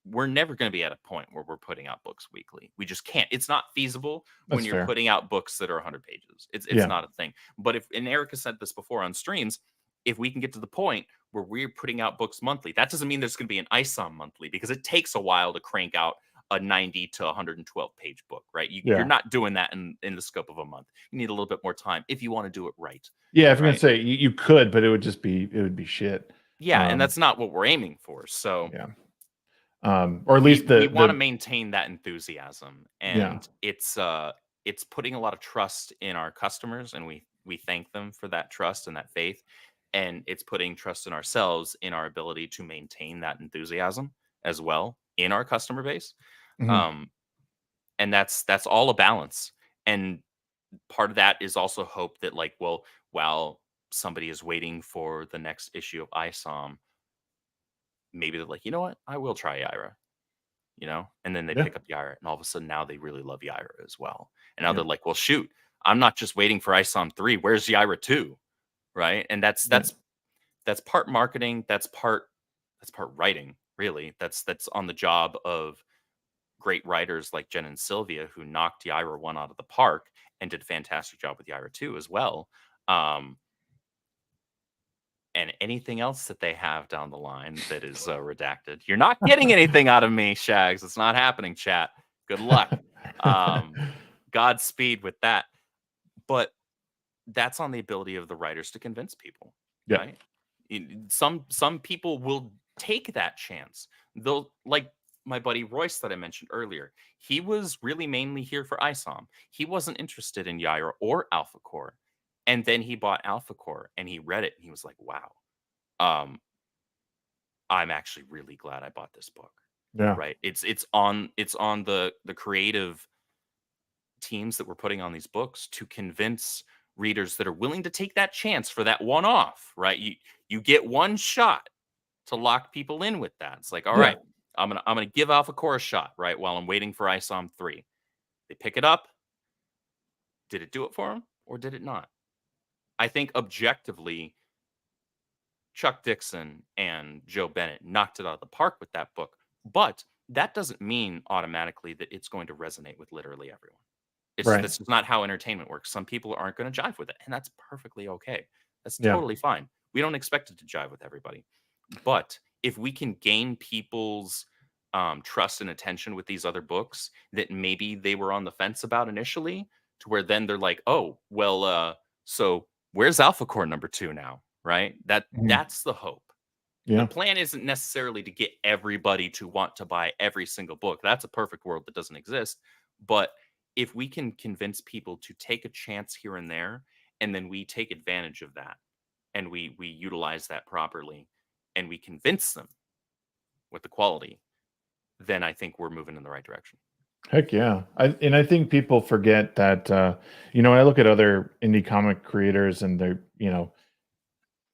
we're never going to be at a point where we're putting out books weekly. We just can't. It's not feasible when That's you're fair. putting out books that are 100 pages. It's Yeah. not a thing. But if, and Erica said this before on streams, if we can get to the point where we're putting out books monthly, that doesn't mean there's going to be an ISOM monthly, because it takes a while to crank out a 90 to 112 page book, right? You're Yeah. not doing that in the scope of a month. You need a little bit more time if you want to do it right. Yeah. If you're gonna Right. say you could, but it would be shit. Yeah. And that's not what we're aiming for. So Yeah. Or at least we want to the maintain that enthusiasm, yeah. and it's putting a lot of trust in our customers, and we thank them for that trust and that faith, and it's putting trust in ourselves in our ability to maintain that enthusiasm as well in our customer base. Mhm. um and that's all a balance. And part of that is also hope that, like, well, while somebody is waiting for the next issue of ISOM, maybe they're like, you know what, I will try Yaira, and then they Yeah. pick up Yaira, and all of a sudden now they really love Yaira as well. And now Yeah. they're like, well, shoot, I'm not just waiting for ISOM 3. Where's Yaira 2? Right. And that's part marketing. That's part writing, really. That's on the job of great writers like Jen and Sylvia, who knocked Yaira 1 out of the park and did a fantastic job with Yaira 2 as well. And anything else that they have down the line that is redacted. You're not getting anything out of me, Shags. It's not happening, chat. Good luck. Godspeed with that. But that's on the ability of the writers to convince people, Yeah. right? Some people will take that chance. They'll, like my buddy Royce that I mentioned earlier. He was really mainly here for ISOM. He wasn't interested in Yaira or Alpha Core. And then he bought Alpha Core and he read it and he was like, wow, I'm actually really glad I bought this book. Yeah. Right. It's on the creative teams that we're putting on these books to convince readers that are willing to take that chance for that one off, right? You get one shot to lock people in with that. It's like, all right, I'm gonna give Alpha Core a shot, right? While I'm waiting for ISOM 3. They pick it up. Did it do it for them or did it not? I think objectively, Chuck Dixon and Joe Bennett knocked it out of the park with that book. But that doesn't mean automatically that it's going to resonate with literally everyone. Right. This is not how entertainment works. Some people aren't going to jive with it, and that's perfectly okay. That's Yeah. totally fine. We don't expect it to jive with everybody. But if we can gain people's trust and attention with these other books that maybe they were on the fence about initially, to where then they're like, oh, well, so where's Alpha Core number 2 now? Right? Mhm. That's the hope. The Yeah. plan isn't necessarily to get everybody to want to buy every single book. That's a perfect world that doesn't exist. But if we can convince people to take a chance here and there, and then we take advantage of that, and we utilize that properly, and we convince them with the quality, then I think we're moving in the right direction. Heck yeah. I think people forget that, when I look at other indie comic creators and they're,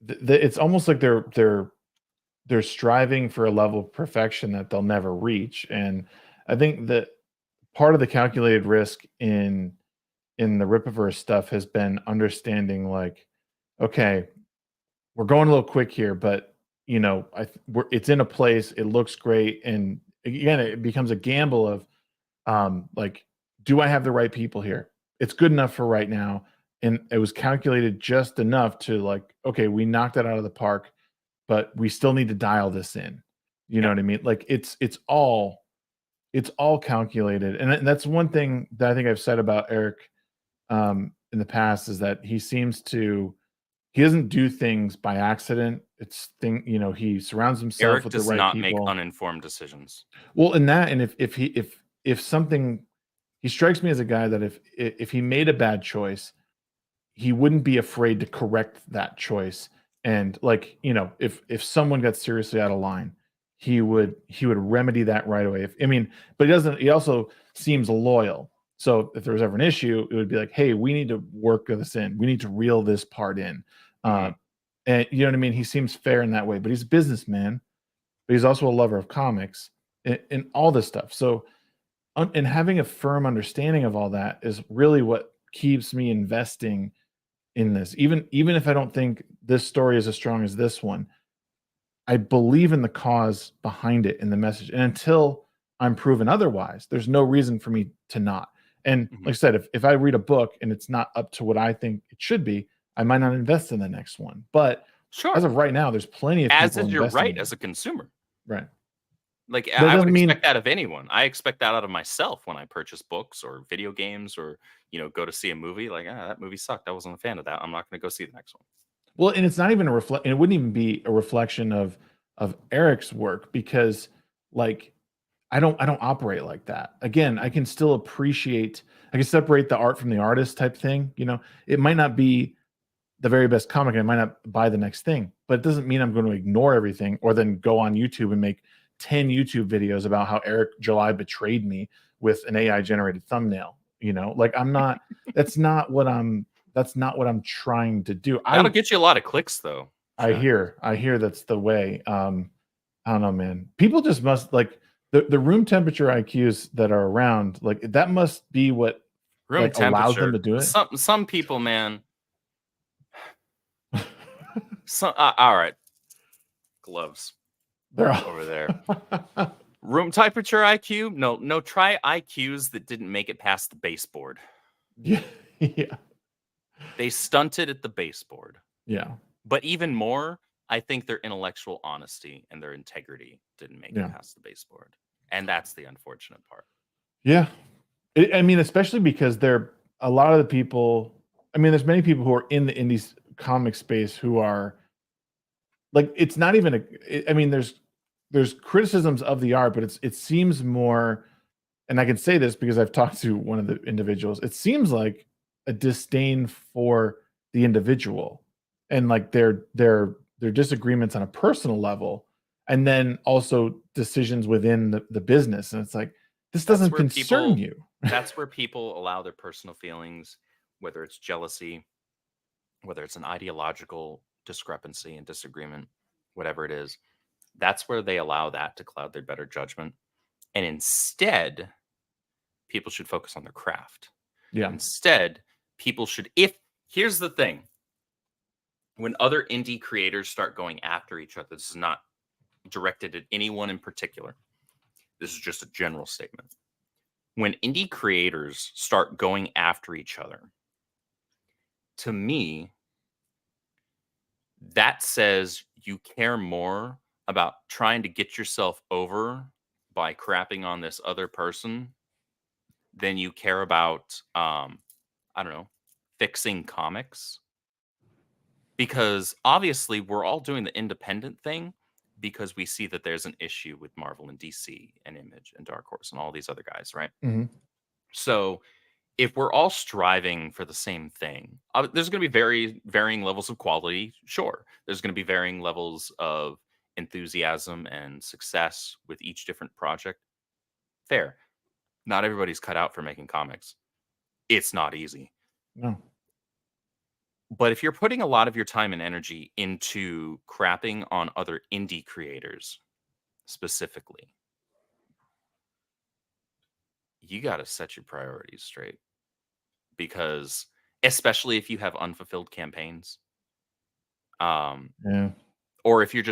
it's almost like they're striving for a level of perfection that they'll never reach. And I think that part of the calculated risk in the Rippaverse stuff has been understanding, like, okay, we're going a little quick here, but it's in a place, it looks great, and again, it becomes a gamble of, like, do I have the right people here? It's good enough for right now, and it was calculated just enough to, like, okay, we knocked it out of the park, but we still need to dial this in. You know Yeah. what I mean? Like, it's all calculated, and that's one thing that I think I've said about Eric in the past, is that he doesn't do things by accident. He surrounds himself Eric with the does right not make people. uninformed decisions. Well, in that, and if something, he strikes me as a guy that if he made a bad choice, he wouldn't be afraid to correct that choice. And, like, if someone got seriously out of line, he would remedy that right away. But he also seems loyal. So if there was ever an issue, it would be like, hey, we need to work this in. We need to reel this part in. And you know what I mean? He seems fair in that way, but he's a businessman, but he's also a lover of comics and all this stuff. So, and having a firm understanding of all that is really what keeps me investing in this. Even if I don't think this story is as strong as this one, I believe in the cause behind it and the message. And until I'm proven otherwise, there's no reason for me to not. And like I said, if I read a book and it's not up to what I think it should be, I might not invest in the next one. But Sure. as of right now, there's plenty of As people is your investing right in as it. a consumer. Right. Like, That I would doesn't mean expect that of anyone. I expect that out of myself when I purchase books or video games or, go to see a movie. Like, that movie sucked. I wasn't a fan of that. I'm not going to go see the next one. Well, and it's not even it wouldn't even be a reflection of Eric's work, because, like, I don't operate like that. Again, I can still I can separate the art from the artist type thing. It might not be the very best comic, and I might not buy the next thing, but it doesn't mean I'm going to ignore everything or then go on YouTube and make 10 YouTube videos about how Eric July betrayed me with an AI generated thumbnail. You know, like I'm not. That's not what I'm. That's not what I'm trying to do. That'll get you a lot of clicks, though. I Shag. hear that's the way. I don't know, man. People just must like the room temperature IQs that are around. Like that must be what Room like allows them temperature. to do it. Some people, man. All right. Gloves They're all over there. Room temperature IQ? No. Try IQs that didn't make it past the baseboard. yeah, yeah, They stunted at the baseboard. yeah. But even more, I think their intellectual honesty and their integrity didn't make it past the baseboard. And that's the unfortunate part. Yeah. I mean, especially because a lot of the people, I mean, there's many people who are in the indies comic space who are like, it's not even I mean, there's criticisms of the art, but it seems more, and I can say this because I've talked to one of the individuals, it seems like a disdain for the individual and like their disagreements on a personal level, and then also decisions within the business. And it's like, this doesn't concern you. That's where people allow their personal feelings, whether it's jealousy, whether it's an ideological discrepancy and disagreement, whatever it is. That's where they allow that to cloud their better judgment. And instead, people should focus on their craft. Yeah. Instead, people should, here's the thing. When other indie creators start going after each other, this is not directed at anyone in particular. This is just a general statement. When indie creators start going after each other, to me, that says you care more about trying to get yourself over by crapping on this other person than you care about, I don't know, fixing comics. Because obviously we're all doing the independent thing because we see that there's an issue with Marvel and DC and Image and Dark Horse and all these other guys, right? Mhm. So if we're all striving for the same thing, there's going to be varying levels of quality. Sure. There's going to be varying levels of enthusiasm and success with each different project. Fair. Not everybody's cut out for making comics. It's not easy. No. But if you're putting a lot of your time and energy into crapping on other indie creators specifically, you got to set your priorities straight. Because especially if you have unfulfilled campaigns, Yeah. or if you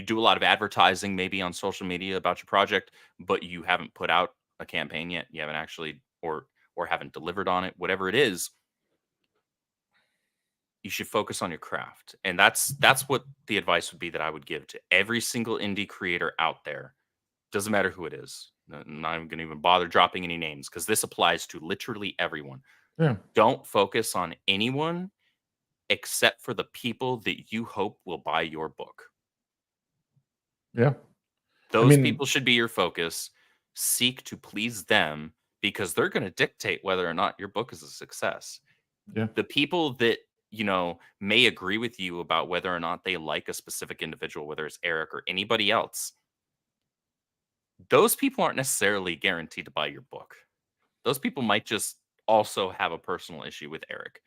do a lot of advertising maybe on social media about your project, but you haven't put out a campaign yet, you haven't actually or haven't delivered on it, whatever it is, you should focus on your craft. And that's what the advice would be that I would give to every single indie creator out there. Doesn't matter who it is. I'm not even going to even bother dropping any names because this applies to literally everyone. Yeah. Don't focus on anyone except for the people that you hope will buy your book. Yeah. Those people should be your focus. Seek to please them because they're going to dictate whether or not your book is a success. Yeah. The people that, may agree with you about whether or not they like a specific individual, whether it's Eric or anybody else, those people aren't necessarily guaranteed to buy your book. Those people might just also have a personal issue with Eric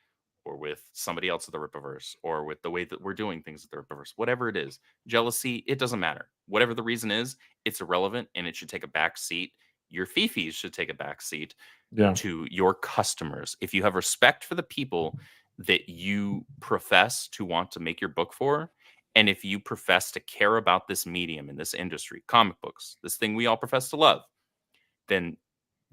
or with somebody else at the Rippaverse or with the way that we're doing things at the Rippaverse, whatever it is. Jealousy, it doesn't matter. Whatever the reason is, it's irrelevant and it should take a back seat. Your fifis should take a back seat to your customers. If you have respect for the people that you profess to want to make your book for, and if you profess to care about this medium in this industry, comic books, this thing we all profess to love, then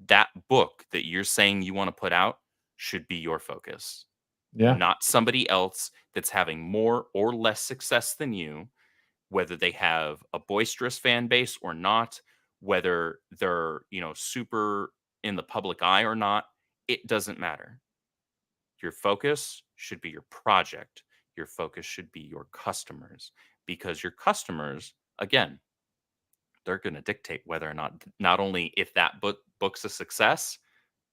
that book that you're saying you want to put out should be your focus. Yeah. Not somebody else that's having more or less success than you, whether they have a boisterous fan base or not, whether they're, super in the public eye or not, it doesn't matter. Your focus should be your project. Your focus should be your customers because your customers, again, they're going to dictate whether or not only if that book's a success,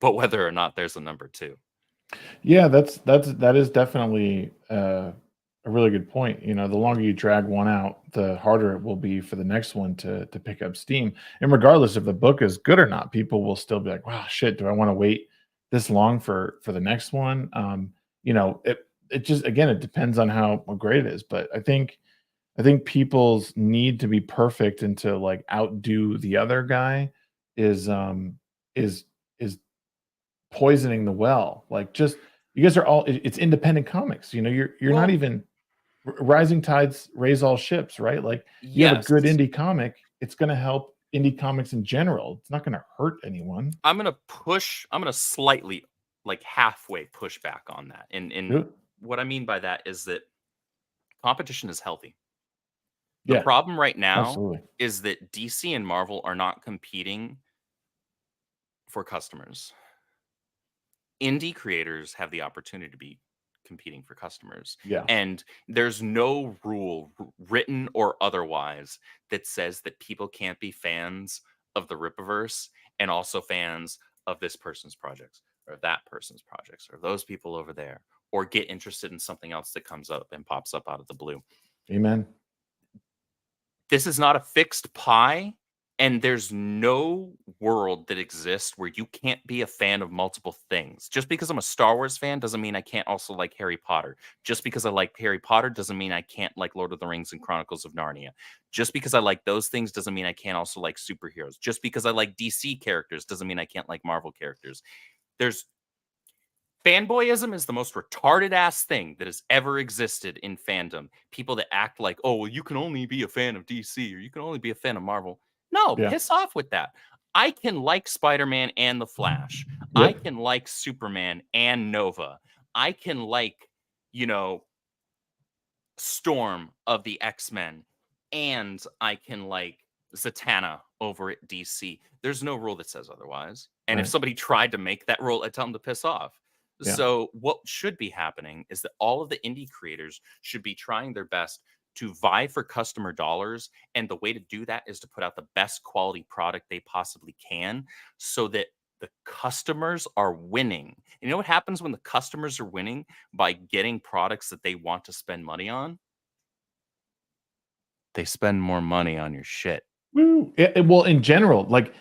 but whether or not there's a number 2. Yeah, that is definitely a really good point. The longer you drag one out, the harder it will be for the next one to pick up steam. And regardless if the book is good or not, people will still be like, "Wow, shit, do I want to wait this long for the next one. It just, again, it depends on how great it is. But I think people's need to be perfect and to like outdo the other guy is is is poisoning the well. Like, just, you guys are all, it's independent comics. You're not Well, even, rising tides raise all ships, right? Like, you have a yes, good indie comic, it's going to help indie comics in general. It's not going to hurt anyone. I'm gonna slightly, like, halfway push back on that. And Do it. what I mean by that is that competition is healthy. The Yeah, problem right now absolutely. is that DC and Marvel are not competing for customers. Indie creators have the opportunity to be competing for customers. Yeah. And there's no rule, written or otherwise, that says that people can't be fans of the Rippaverse and also fans of this person's projects or that person's projects or those people over there, or get interested in something else that comes up and pops up out of the blue. Amen. This is not a fixed pie, and there's no world that exists where you can't be a fan of multiple things. Just because I'm a Star Wars fan doesn't mean I can't also like Harry Potter. Just because I like Harry Potter doesn't mean I can't like Lord of the Rings and Chronicles of Narnia. Just because I like those things doesn't mean I can't also like superheroes. Just because I like DC characters doesn't mean I can't like Marvel characters. There's Fanboyism is the most retarded ass thing that has ever existed in fandom. People that act like, oh, well, you can only be a fan of DC or you can only be a fan of Marvel. No, Yeah. piss off with that. I can like Spider Man and The Flash. I Yep. can like Superman and Nova. I can like, you know, Storm of the X-Men, and I can like Zatanna over at DC. There's no rule that says otherwise. And if Right. somebody tried to make that rule, I'd tell them to piss off. Yeah. So what should be happening is that all of the indie creators should be trying their best to vie for customer dollars. And the way to do that is to put out the best quality product they possibly can so that the customers are winning. And you know what happens when the customers are winning? By getting products that they want to spend money on, they spend more money on your shit. Woo. Well, in general, like,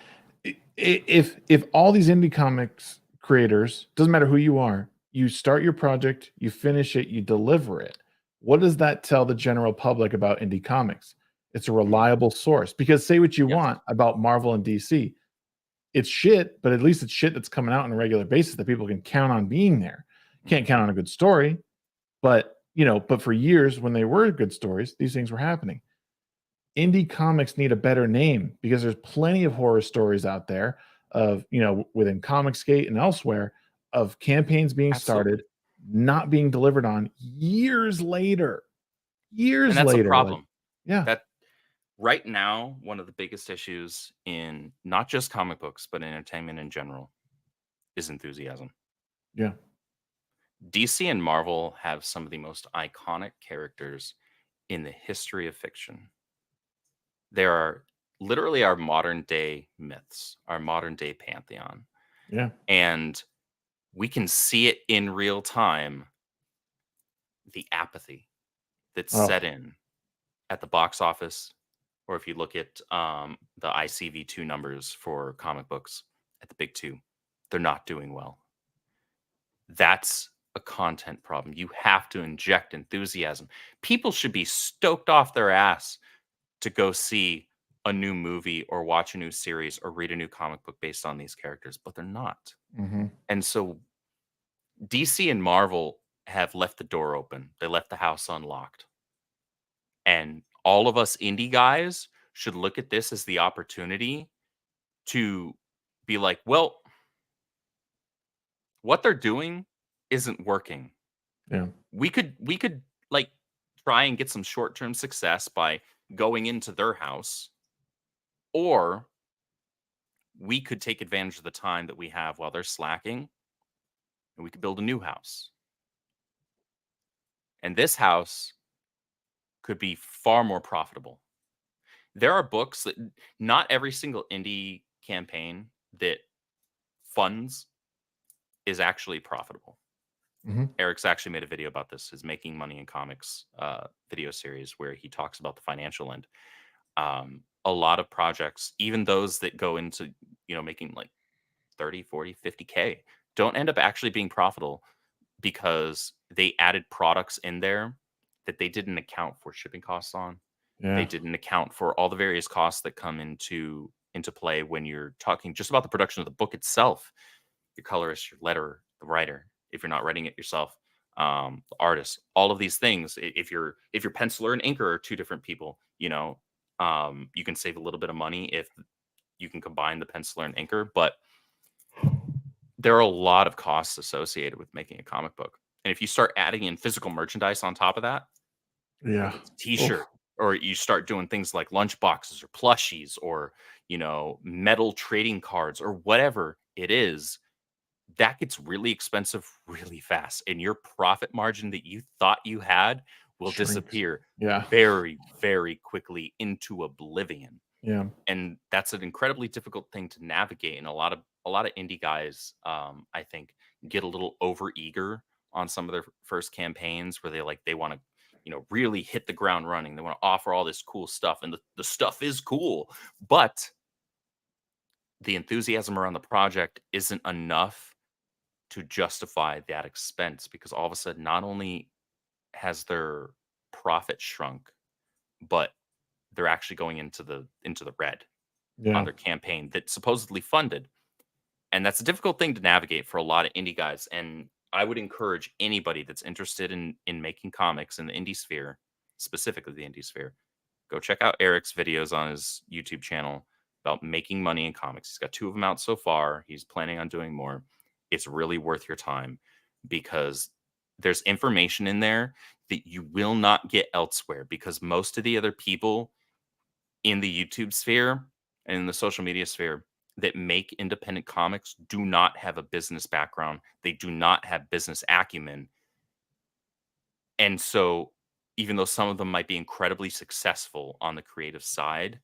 if all these indie comics creators, doesn't matter who you are, you start your project, you finish it, you deliver it. What does that tell the general public about indie comics? It's a Mhm. reliable source. Because say what you Yes. want about Marvel and DC, it's shit, but at least it's shit that's coming out on a regular basis that people can count on being there. Can't Mhm. count on a good story, but but for years when they were good stories, these things were happening. Indie comics need a better name because there's plenty of horror stories out there of, within Comicsgate and elsewhere, of campaigns being Absolutely. started, not being delivered on years later. And Years that's a later, like, problem. yeah, That right now, one of the biggest issues in not just comic books, but entertainment in general is enthusiasm. yeah. DC and Marvel have some of the most iconic characters in the history of fiction. There are literally our modern day myths, our modern day pantheon. Yeah. And we can see it in real time, the apathy that's set Oh, in at the box office, or if you look at the ICV2 numbers for comic books at the big two, they're not doing well. That's a content problem. You have to inject enthusiasm. People should be stoked off their ass to go see a new movie or watch a new series or read a new comic book based on these characters, but they're not. mhm. And so DC and Marvel have left the door open. They left the house unlocked. And all of us indie guys should look at this as the opportunity to be like, well, what they're doing isn't working. Yeah. We could like try and get some short-term success by going into their house, or we could take advantage of the time that we have while they're slacking and we could build a new house. And this house could be far more profitable. There are books that not every single indie campaign that funds is actually profitable. Mhm. Eric's actually made a video about this, his Making Money in Comics video series, where he talks about the financial end. A lot of projects, even those that go into, making like 30, 40, 50K, don't end up actually being profitable because they added products in there that they didn't account for shipping costs on. They Yeah. didn't account for all the various costs that come into play when you're talking just about the production of the book itself. Your colorist, your letterer, the writer, if you're not writing it yourself, the artist, all of these things. If your penciler and inker are two different people, you can save a little bit of money if you can combine the penciler and inker. But there are a lot of costs associated with making a comic book. And if you start adding in physical merchandise on top of that, Yeah. like it's a Oof. t-shirt, or you start doing things like lunch boxes or plushies or, metal trading cards or whatever it is, that gets really expensive really fast. And your profit margin that you thought you had will Shrinks. disappear Yeah. very, very quickly into oblivion. Yeah. And that's an incredibly difficult thing to navigate, and a lot of indie guys, I think, get a little over eager on some of their first campaigns where they want to really hit the ground running. They want to offer all this cool stuff, and the stuff is cool, but the enthusiasm around the project isn't enough to justify that expense, because all of a sudden not only has their profit shrunk, but they're actually going into the red on Yeah. their campaign that's supposedly funded. And that's a difficult thing to navigate for a lot of indie guys. And I would encourage anybody that's interested in making comics in the indie sphere, specifically the indie sphere, go check out Eric's videos on his YouTube channel about making money in comics. He's got 2 of them out so far. He's planning on doing more. It's really worth your time because there's information in there that you will not get elsewhere, because most of the other people in the YouTube sphere and in the social media sphere that make independent comics do not have a business background. They do not have business acumen. And so, even though some of them might be incredibly successful on the creative side,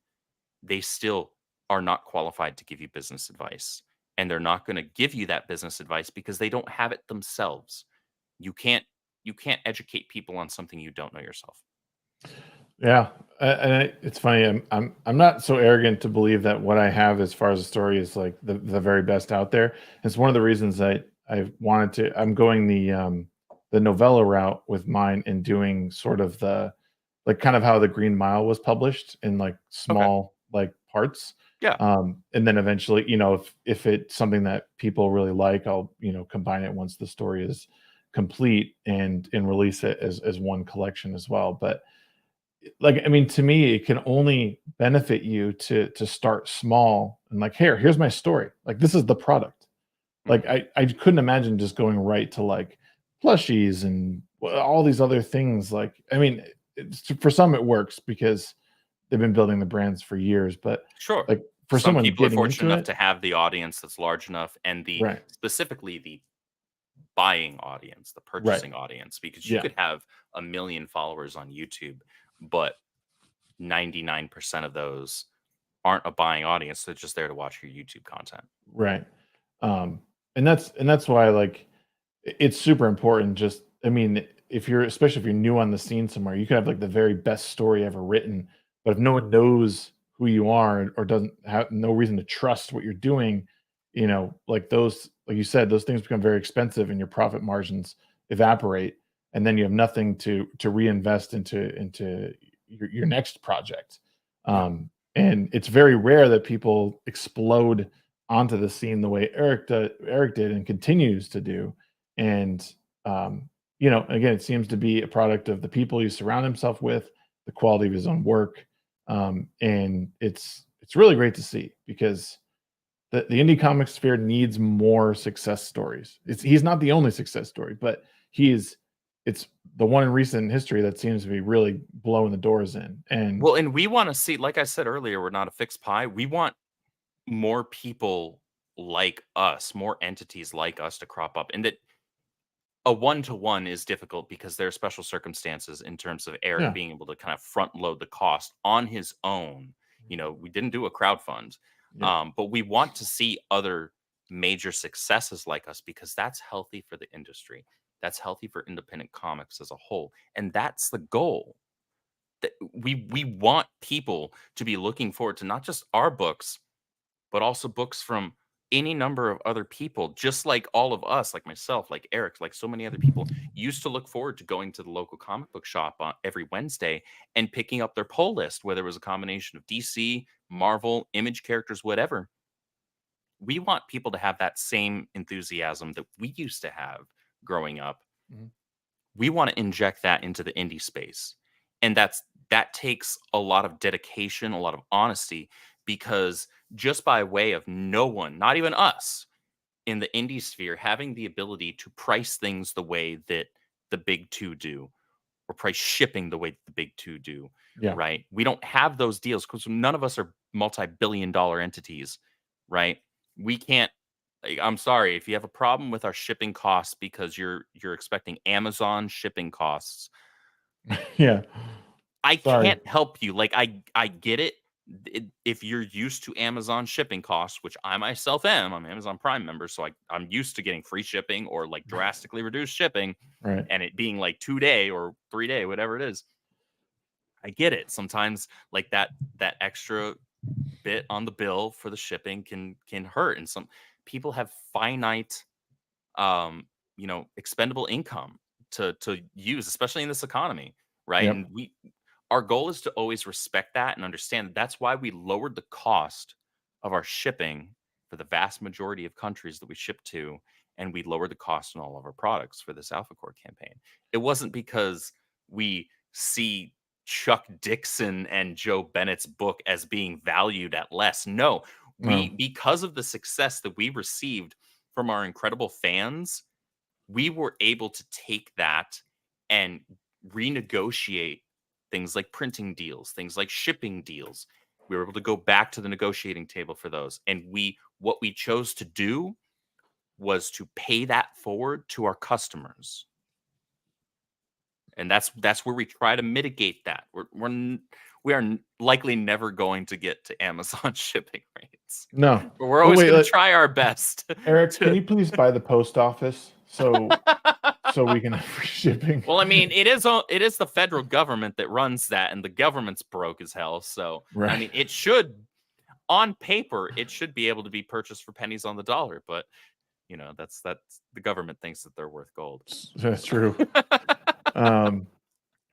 they still are not qualified to give you business advice. And they're not going to give you that business advice because they don't have it themselves. You can't you can't educate people on something you don't know yourself. Yeah, it's funny. I'm not so arrogant to believe that what I have as far as a story is like the very best out there. It's one of the reasons I wanted to. I'm going the novella route with mine and doing sort of the like kind of how the Green Mile was published in like Okay. small like parts. Yeah. And then eventually, if it's something that people really like, I'll combine it once the story is complete and release it as one collection as well. But like, I mean, to me, it can only benefit you to start small and like, here's my story. Like, this is the product. Like, Mhm. I couldn't imagine just going right to like plushies and all these other things. Like, I mean, for some it works because they've been building the brands for years, but Sure. like for Some someone people are getting fortunate into enough it, to have the audience that's large enough, and right, specifically the buying audience, the right, purchasing audience, because you yeah, could have a million followers on YouTube, but 99% of those aren't a buying audience. They're just there to watch your YouTube content. right. Um, and that's why like it's super important. Just, I mean, if you're especially if you're new on the scene somewhere, you could have like the very best story ever written, but if no one knows who you are or doesn't have no reason to trust what you're doing, like those, like you said, those things become very expensive and your profit margins evaporate, and then you have nothing to reinvest into your next project. Yeah. And it's very rare that people explode onto the scene the way Eric did and continues to do. And again, it seems to be a product of the people he surround himself with, the quality of his own work. And it's really great to see because the indie comic sphere needs more success stories. He's not the only success story, but it's the one in recent history that seems to be really blowing the doors in. And Well, and we want to see, like I said earlier, we're not a fixed pie. We want more people like us, more entities like us to crop up. And that a one-to-one is difficult because there are special circumstances in terms of Eric yeah, being able to kind of front load the cost on his own. We didn't do a crowdfund, yeah, but we want to see other major successes like us, because that's healthy for the industry. That's healthy for independent comics as a whole, and that's the goal. That we want people to be looking forward to not just our books, but also books from any number of other people, just like all of us, like myself, like Eric, like so many other people, used to look forward to going to the local comic book shop on every Wednesday and picking up their pull list, whether it was a combination of DC, Marvel, Image characters, whatever. We want people to have that same enthusiasm that we used to have growing up. Mhm. We want to inject that into the indie space. And that takes a lot of dedication, a lot of honesty, because just by way of no one, not even us, in the indie sphere having the ability to price things the way that the big two do, or price shipping the way that the big two do, Yeah. right? We don't have those deals because none of us are multi-billion-dollar entities, right? We can't. I'm sorry if you have a problem with our shipping costs because you're expecting Amazon shipping costs. Yeah. I Sorry. can't help you. Like I get it. If you're used to Amazon shipping costs, which I myself am, I'm an Amazon Prime member, so I'm used to getting free shipping or like drastically reduced shipping, Right. and it being like 2 day or 3 day, whatever it is. I get it. Sometimes like that extra bit on the bill for the shipping can hurt, and some people have finite expendable income to use, especially in this economy, right? Yep. And our goal is to always respect that and understand that that's why we lowered the cost of our shipping for the vast majority of countries that we ship to, and we lowered the cost on all of our products for this Alpha Core campaign. It wasn't because we see Chuck Dixon and Joe Bennett's book as being valued at less. No, No. because of the success that we received from our incredible fans, we were able to take that and renegotiate things like printing deals, things like shipping deals. We were able to go back to the negotiating table for those. And what we chose to do was to pay that forward to our customers. And that's where we try to mitigate that. We are likely never going to get to Amazon shipping rates. No. But we're But always wait, going to try our best Eric, can to you please buy the post office so we can have free shipping? Well, I mean, it is the federal government that runs that, and the government's broke as hell. So, Right. I mean, it should, on paper, it should be able to be purchased for pennies on the dollar. But that's the government thinks that they're worth gold. That's true.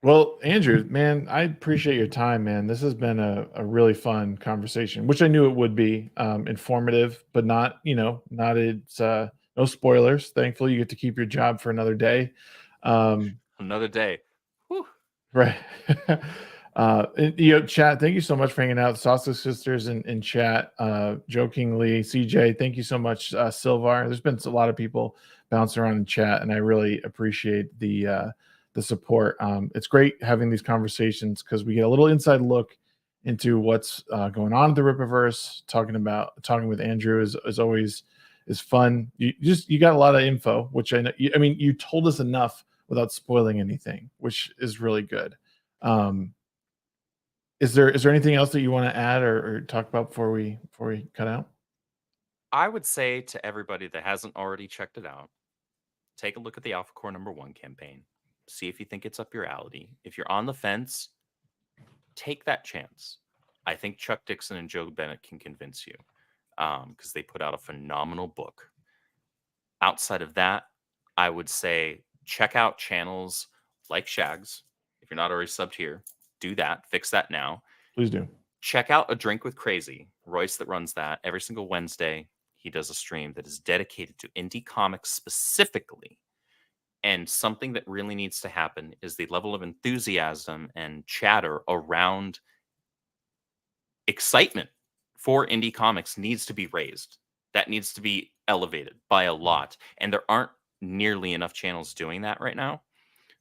Well, Andrew, man, I appreciate your time, man. This has been a really fun conversation, which I knew it would be, informative, but not, not it's no spoilers. Thankfully, you get to keep your job for another day. Another day. Whew. Right. Chat, thank you so much for hanging out. The Sausage Sisters in chat, jokingly, CJ, thank you so much. Silvar, there's been a lot of people bouncing around in chat, and I really appreciate the support. It's great having these conversations because we get a little inside look into what's going on in the Rippaverse. Talking with Andrew is always is fun. You got a lot of info, which I know. You told us enough without spoiling anything, which is really good. Is there anything else that you want to add or talk about before we cut out? I would say to everybody that hasn't already checked it out, take a look at the Alpha Core #1 campaign. See if you think it's up your alley. If you're on the fence, take that chance. I think Chuck Dixon and Joe Bennett can convince you because they put out a phenomenal book. Outside of that, I would say check out channels like Shags. If you're not already subbed here, do that. Fix that now. Please do. Check out A Drink with Crazy. Royce that runs that every single Wednesday. He does a stream that is dedicated to indie comics specifically. And something that really needs to happen is the level of enthusiasm and chatter around excitement for indie comics needs to be raised. That needs to be elevated by a lot. And there aren't nearly enough channels doing that right now.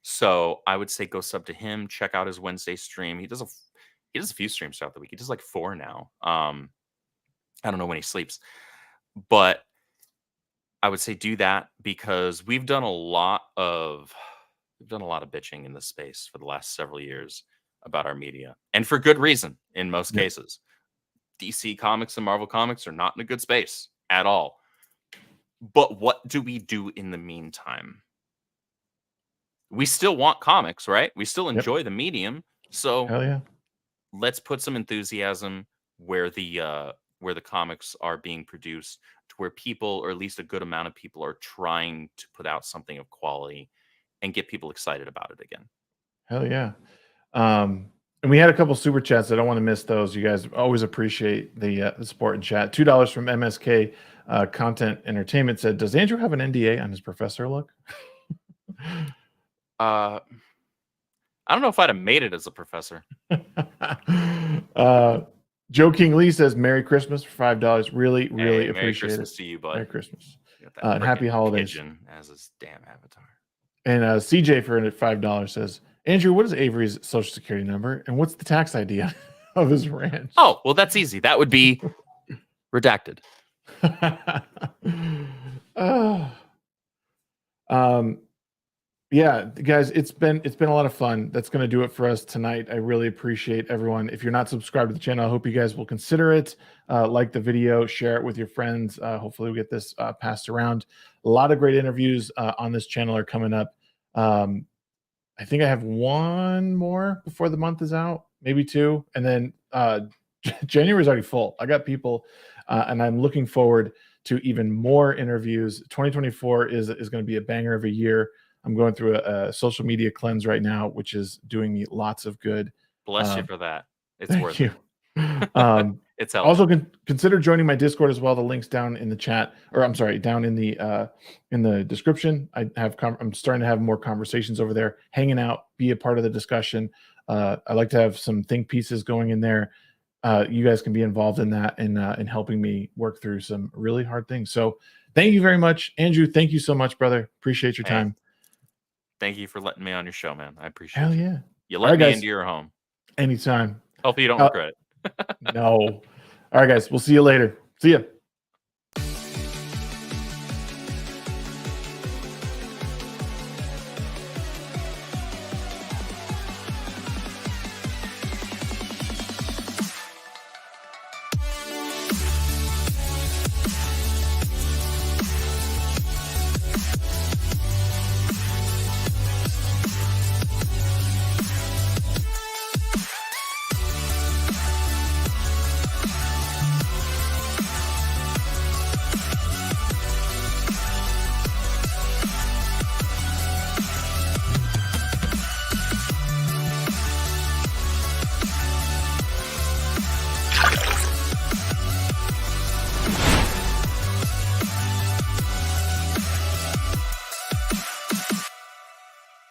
So I would say go sub to him, check out his Wednesday stream. He does a few streams throughout the week. He does like 4 now. I don't know when he sleeps, but I would say do that because we've done a lot of bitching in this space for the last several years about our media, and for good reason in most cases. DC Comics and Marvel Comics are not in a good space at all. But what do we do in the meantime? We still want comics, right? We still enjoy the medium. So Hell yeah. let's put some enthusiasm where the where the comics are being produced to where people, or at least a good amount of people, are trying to put out something of quality and get people excited about it again. Hell yeah. And we had a couple super chats. I don't want to miss those. You guys always appreciate the support and chat. $2 from MSK Content Entertainment said, "Does Andrew have an NDA on his professor look?" I don't know if I'd have made it as a professor. Joe King Lee says, "Merry Christmas" for $5. Really, really Hey, appreciate Merry Christmas it. to you, bud. Merry Christmas. Got that And happy frickin' holidays. Pigeon as his damn avatar. And CJ for $5 says, "Andrew, what is Avery's social security number and what's the tax ID of his ranch?" Oh, well, that's easy. That would be redacted. Yeah, guys, it's been a lot of fun. That's going to do it for us tonight. I really appreciate everyone. If you're not subscribed to the channel, I hope you guys will consider it. Like the video, share it with your friends. Hopefully we get this passed around. A lot of great interviews on this channel are coming up. I think I have one more before the month is out, maybe two. And then January is already full. I got people and I'm looking forward to even more interviews. 2024 is going to be a banger of a year. I'm going through a social media cleanse right now, which is doing me lots of good. Bless you for that. It's worth it. It's helpful. Also consider joining my Discord as well. The link's down in the chat, or I'm sorry, down in the description. I'm starting to have more conversations over there, hanging out, be a part of the discussion. I like to have some think pieces going in there. You guys can be involved in that and helping me work through some really hard things. So thank you very much, Andrew. Thank you so much, brother. Appreciate your time. Thank you for letting me on your show, man. I appreciate it. Hell yeah. You let me into your home. Anytime. Hopefully you don't regret it. No. All right, guys. We'll see you later. See ya.